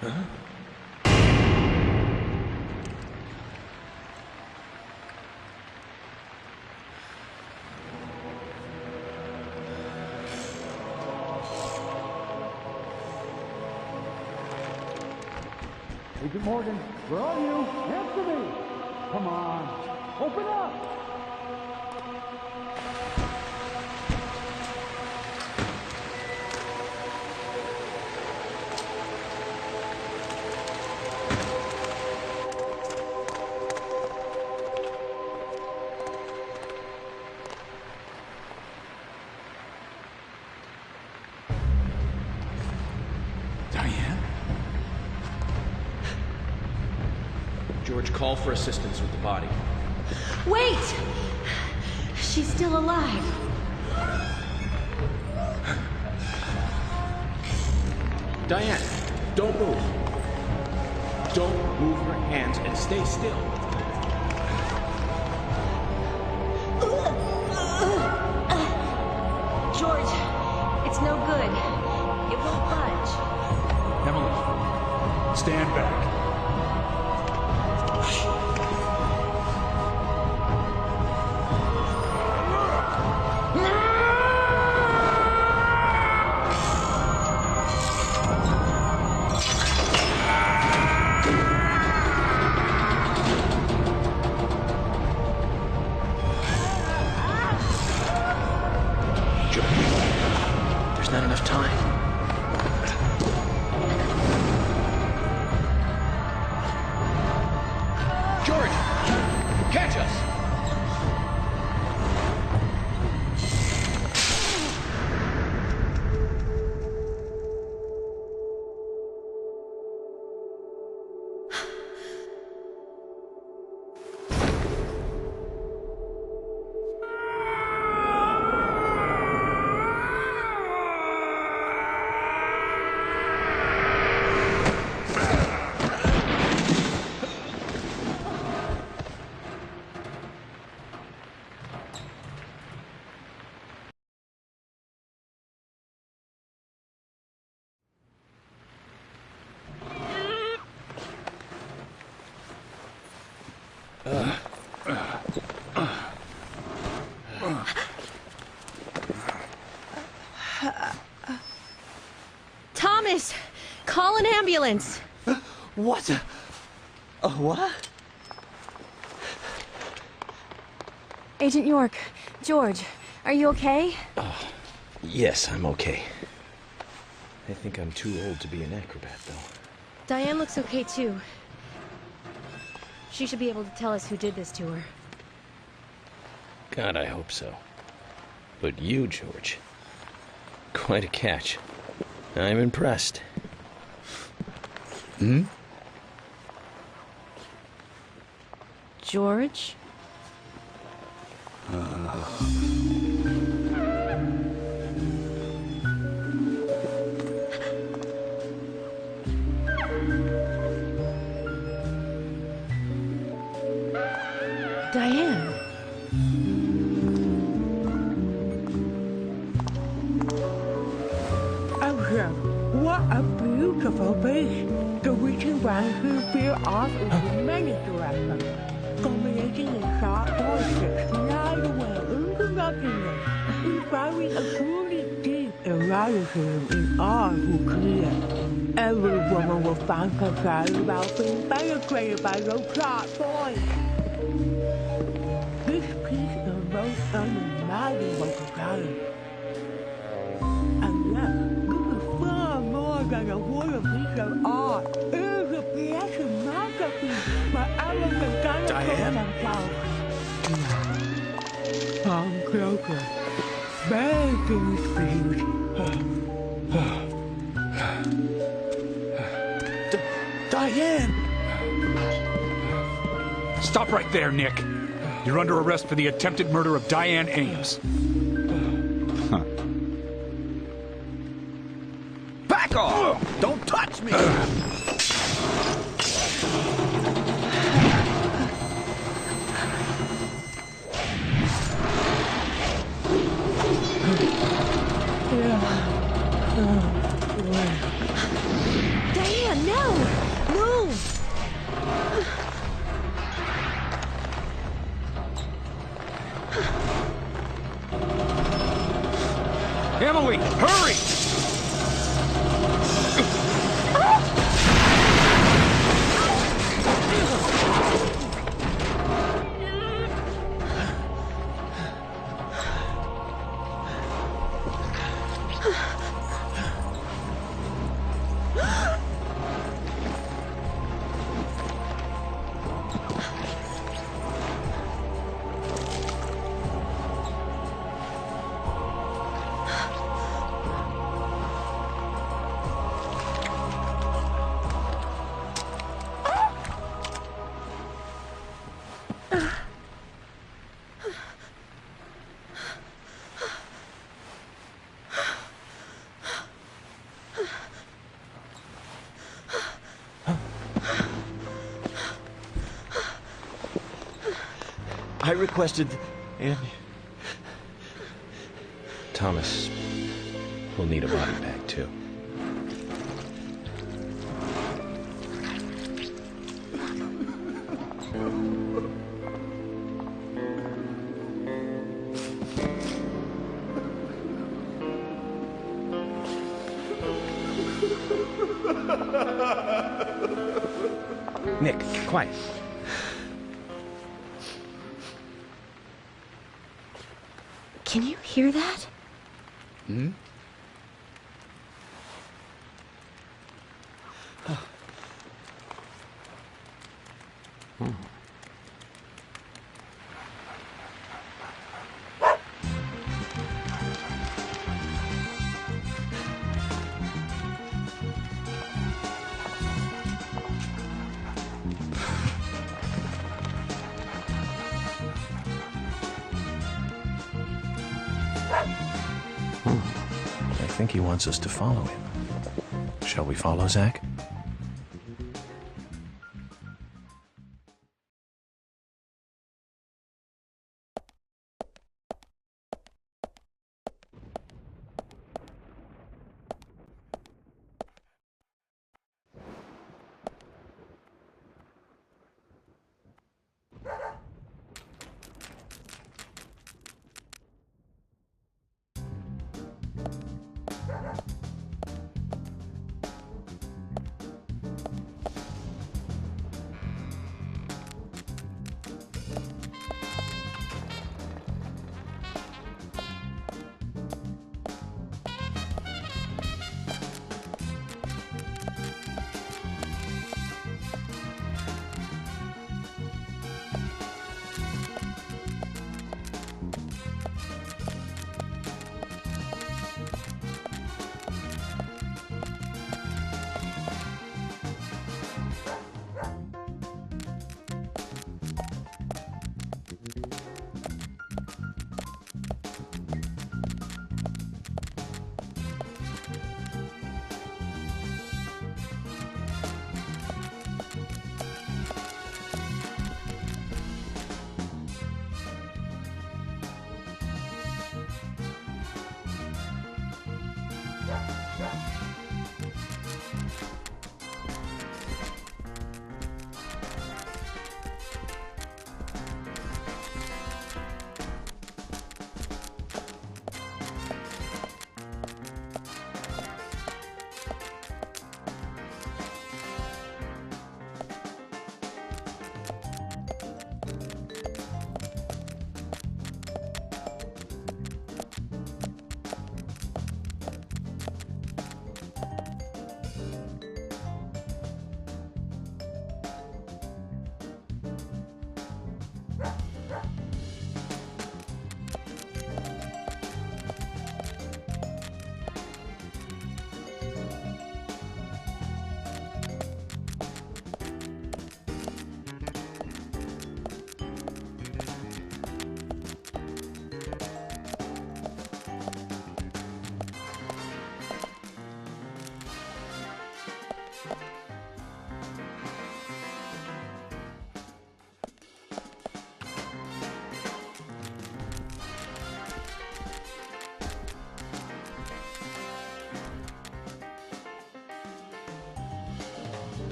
Huh? Agent Morgan, where are you? Answer me! Come on, open up! Diane? George, call for assistance with the body. Wait! She's still alive. Diane, don't move. Don't move your hands and stay still. George, it's no good. It won't budge. Emily, stand back. There's not enough time. George! Catch us! Thomas! Call an ambulance! What? What? Agent York, George, are you okay? Yes, I'm okay. I think I'm too old to be an acrobat, though. Diane looks okay, too. She should be able to tell us who did this to her. God, I hope so. But you, George, quite a catch. I'm impressed. Hmm? George? Diane. What a beautiful beach. The reaching branches veer off into many directions, culminating in sharp voices slide away into nothingness, inspiring a truly deep eroticism in all who clear. Every woman will find herself about being penetrated by those sharp voices. This piece is most unimaginable desire. And yet, far more than a wonderful piece of art. It is a piece of masterpiece by elegant dinosaurs themselves. Come closer. Begging please. Diane! Stop right there, Nick. You're under arrest for the attempted murder of Diane Ames. Back off! Don't touch me! Emily, hurry! I requested, and Thomas will need a body bag, too. Nick, quiet. Can you hear that? Hmm? I think he wants us to follow him. Shall we follow, Zach?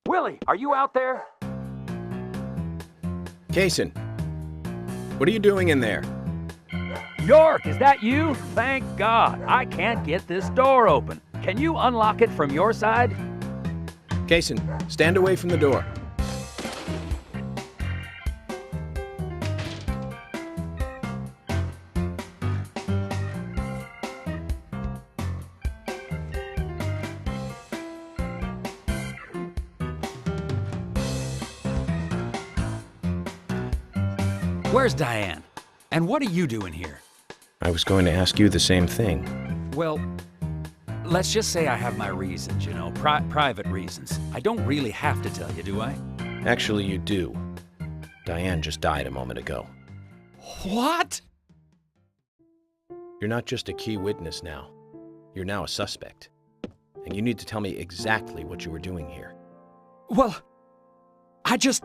Willie, are you out there? Kaysen, what are you doing in there? York, is that you? Thank God. I can't get this door open. Can you unlock it from your side? Kaysen, stand away from the door. Where's Diane? And what are you doing here? I was going to ask you the same thing. Well, let's just say I have my reasons, you know, private reasons. I don't really have to tell you, do I? Actually, you do. Diane just died a moment ago. What? You're not just a key witness now. You're now a suspect. And you need to tell me exactly what you were doing here. Well, I just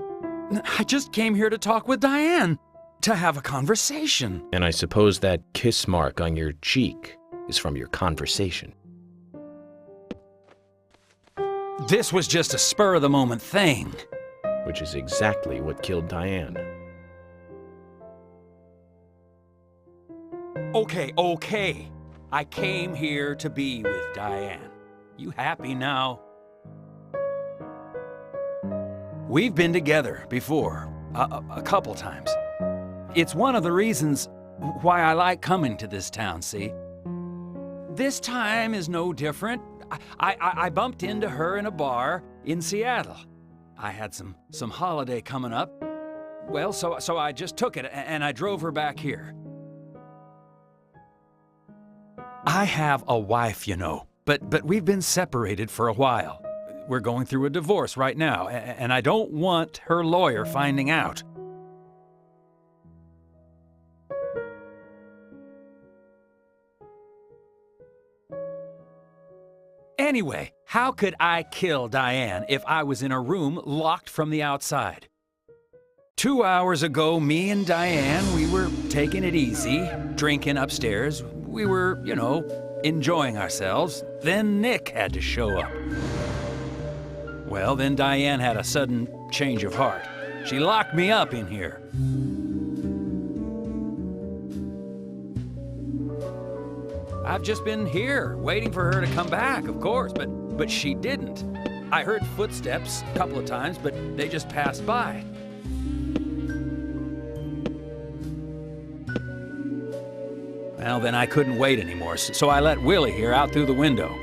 came here to talk with Diane. To have a conversation. And I suppose that kiss mark on your cheek is from your conversation. This was just a spur-of-the-moment thing. Which is exactly what killed Diane. Okay. I came here to be with Diane. You happy now? We've been together before, a couple times. It's one of the reasons why I like coming to this town, see? This time is no different. I bumped into her in a bar in Seattle. I had some holiday coming up. Well, so I just took it and I drove her back here. I have a wife, you know, but we've been separated for a while. We're going through a divorce right now, and I don't want her lawyer finding out. Anyway, how could I kill Diane if I was in a room locked from the outside? 2 hours ago, me and Diane, we were taking it easy, drinking upstairs. We were, you know, enjoying ourselves. Then Nick had to show up. Well, then Diane had a sudden change of heart. She locked me up in here. I've just been here, waiting for her to come back, of course, but she didn't. I heard footsteps a couple of times, but they just passed by. Well, then I couldn't wait anymore, so I let Willie here out through the window.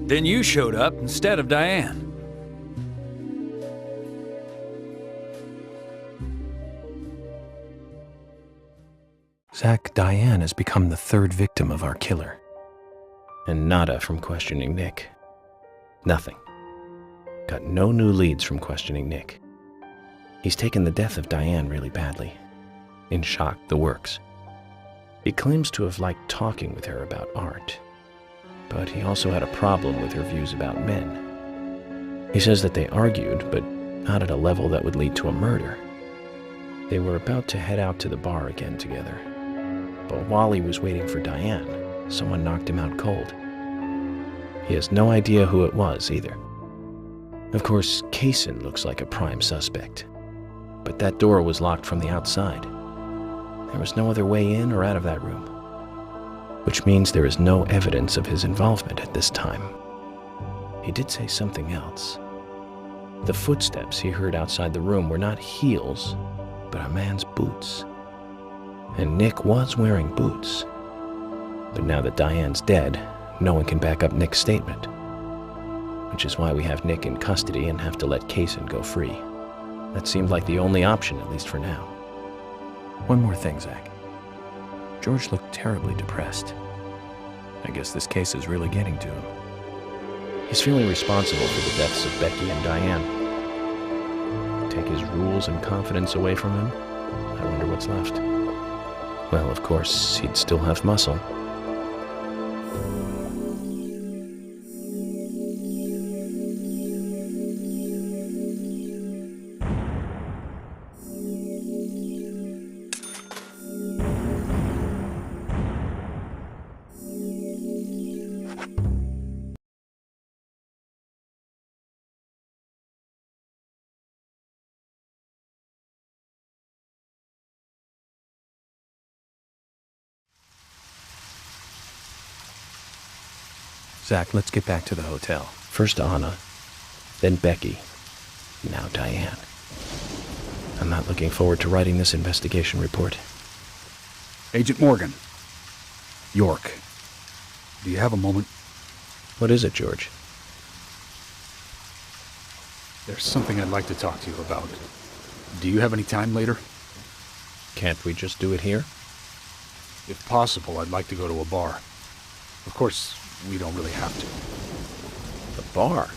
Then you showed up instead of Diane. Zach, Diane has become the third victim of our killer. And nada from questioning Nick. Nothing. Got no new leads from questioning Nick. He's taken the death of Diane really badly. In shock, the works. He claims to have liked talking with her about art. But he also had a problem with her views about men. He says that they argued, but not at a level that would lead to a murder. They were about to head out to the bar again together. But while he was waiting for Diane, someone knocked him out cold. He has no idea who it was either. Of course, Kaysen looks like a prime suspect. But that door was locked from the outside. There was no other way in or out of that room. Which means there is no evidence of his involvement at this time. He did say something else. The footsteps he heard outside the room were not heels, but a man's boots. And Nick was wearing boots. But now that Diane's dead, no one can back up Nick's statement. Which is why we have Nick in custody and have to let Kaysen go free. That seemed like the only option, at least for now. One more thing, Zach. George looked terribly depressed. I guess this case is really getting to him. He's feeling responsible for the deaths of Becky and Diane. Take his rules and confidence away from him? I wonder what's left. Well, of course, he'd still have muscle. Zach, let's get back to the hotel. First Anna, then Becky, now Diane. I'm not looking forward to writing this investigation report. Agent Morgan. York. Do you have a moment? What is it, George? There's something I'd like to talk to you about. Do you have any time later? Can't we just do it here? If possible, I'd like to go to a bar. Of course, we don't really have to. A bar?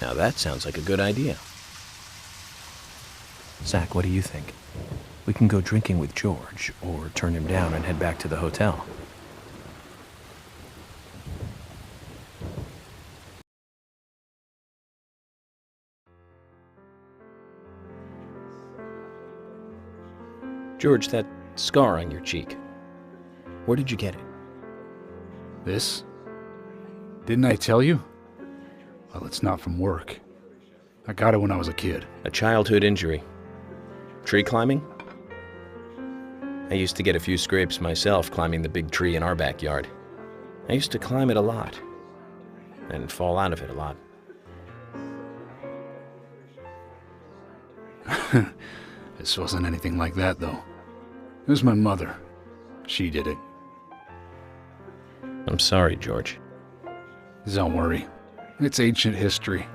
Now that sounds like a good idea. Zach, what do you think? We can go drinking with George, or turn him down and head back to the hotel. George, that scar on your cheek. Where did you get it? This? Didn't I tell you? Well, it's not from work. I got it when I was a kid. A childhood injury. Tree climbing? I used to get a few scrapes myself climbing the big tree in our backyard. I used to climb it a lot, and fall out of it a lot. This wasn't anything like that, though. It was my mother. She did it. I'm sorry, George. Don't worry. It's ancient history.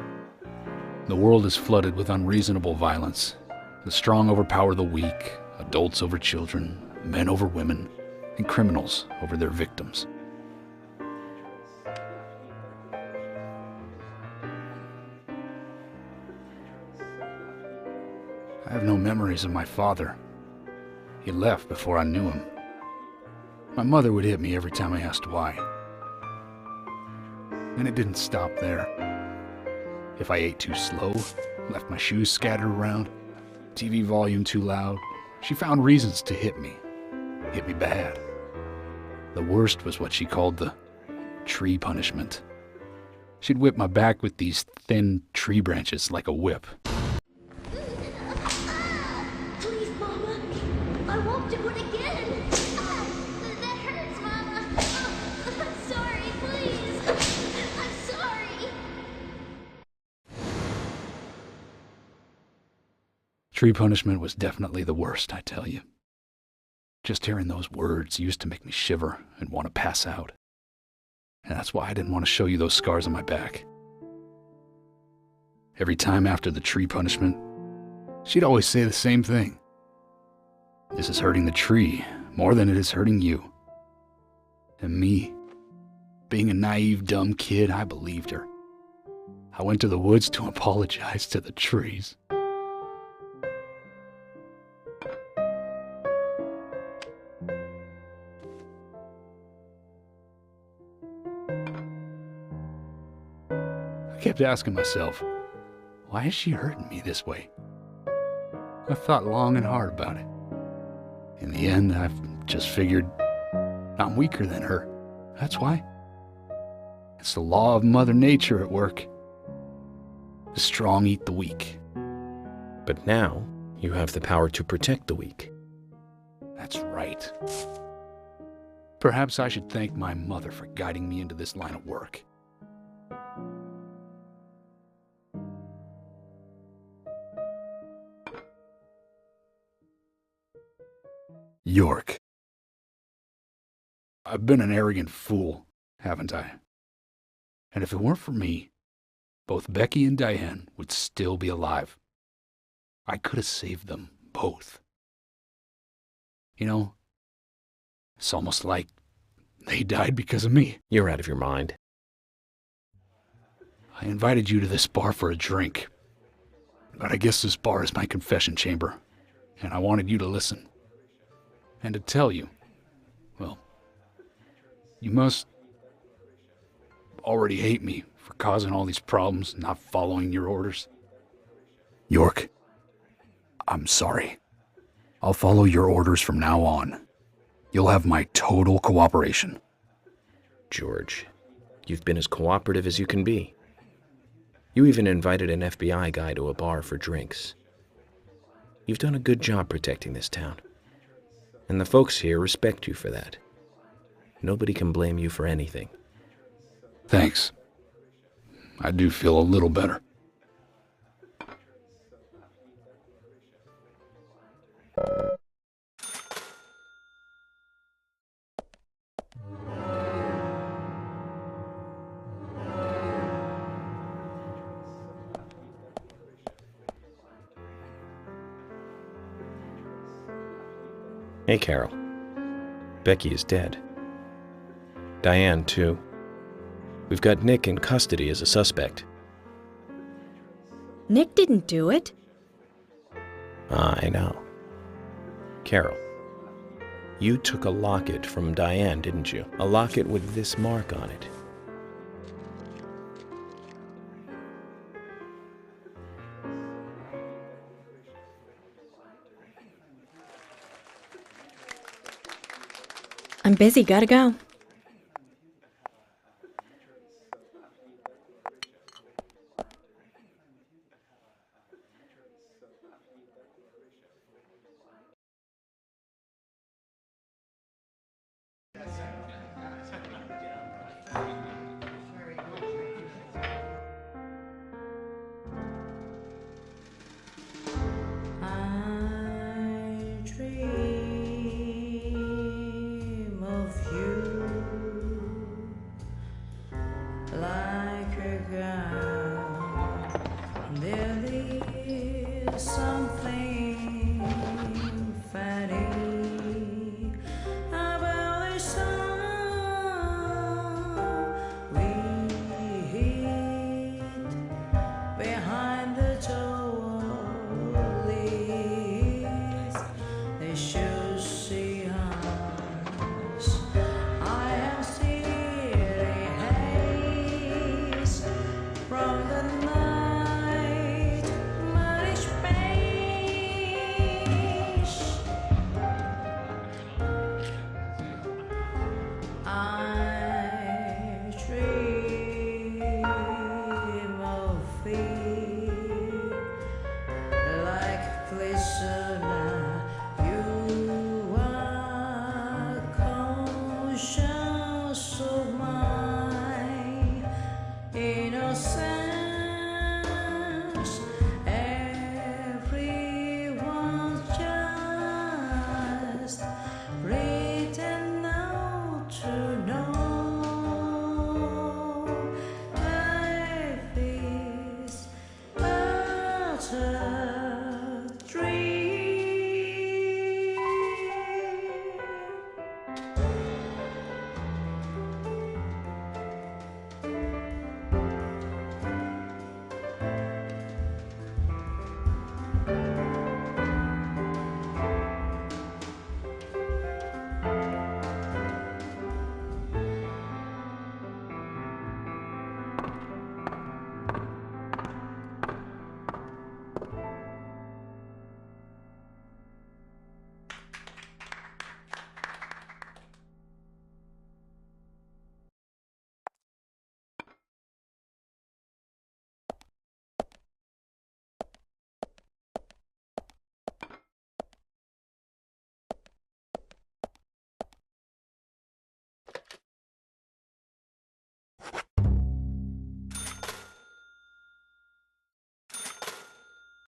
The world is flooded with unreasonable violence. The strong overpower the weak, adults over children, men over women, and criminals over their victims. I have no memories of my father. He left before I knew him. My mother would hit me every time I asked why. And it didn't stop there. If I ate too slow, left my shoes scattered around, TV volume too loud, she found reasons to hit me. Hit me bad. The worst was what she called the tree punishment. She'd whip my back with these thin tree branches like a whip. Please, Mama. I won't do it again. That hurts, Mama. I'm sorry, please. I'm sorry. Tree punishment was definitely the worst, I tell you. Just hearing those words used to make me shiver and want to pass out. And that's why I didn't want to show you those scars on my back. Every time after the tree punishment, she'd always say the same thing. This is hurting the tree more than it is hurting you. And me, being a naive, dumb kid, I believed her. I went to the woods to apologize to the trees. I kept asking myself, why is she hurting me this way? I thought long and hard about it. In the end, I've just figured I'm weaker than her. That's why. It's the law of Mother Nature at work. The strong eat the weak. But now, you have the power to protect the weak. That's right. Perhaps I should thank my mother for guiding me into this line of work. York. I've been an arrogant fool, haven't I? And if it weren't for me, both Becky and Diane would still be alive. I could have saved them both. You know, it's almost like they died because of me. You're out of your mind. I invited you to this bar for a drink, but I guess this bar is my confession chamber, and I wanted you to listen. And to tell you, well, you must already hate me for causing all these problems and not following your orders. York, I'm sorry. I'll follow your orders from now on. You'll have my total cooperation. George, you've been as cooperative as you can be. You even invited an FBI guy to a bar for drinks. You've done a good job protecting this town. And the folks here respect you for that. Nobody can blame you for anything. Thanks. I do feel a little better. Hey, Carol. Becky is dead. Diane, too. We've got Nick in custody as a suspect. Nick didn't do it. I know. Carol, you took a locket from Diane, didn't you? A locket with this mark on it. I'm busy, gotta go. Water.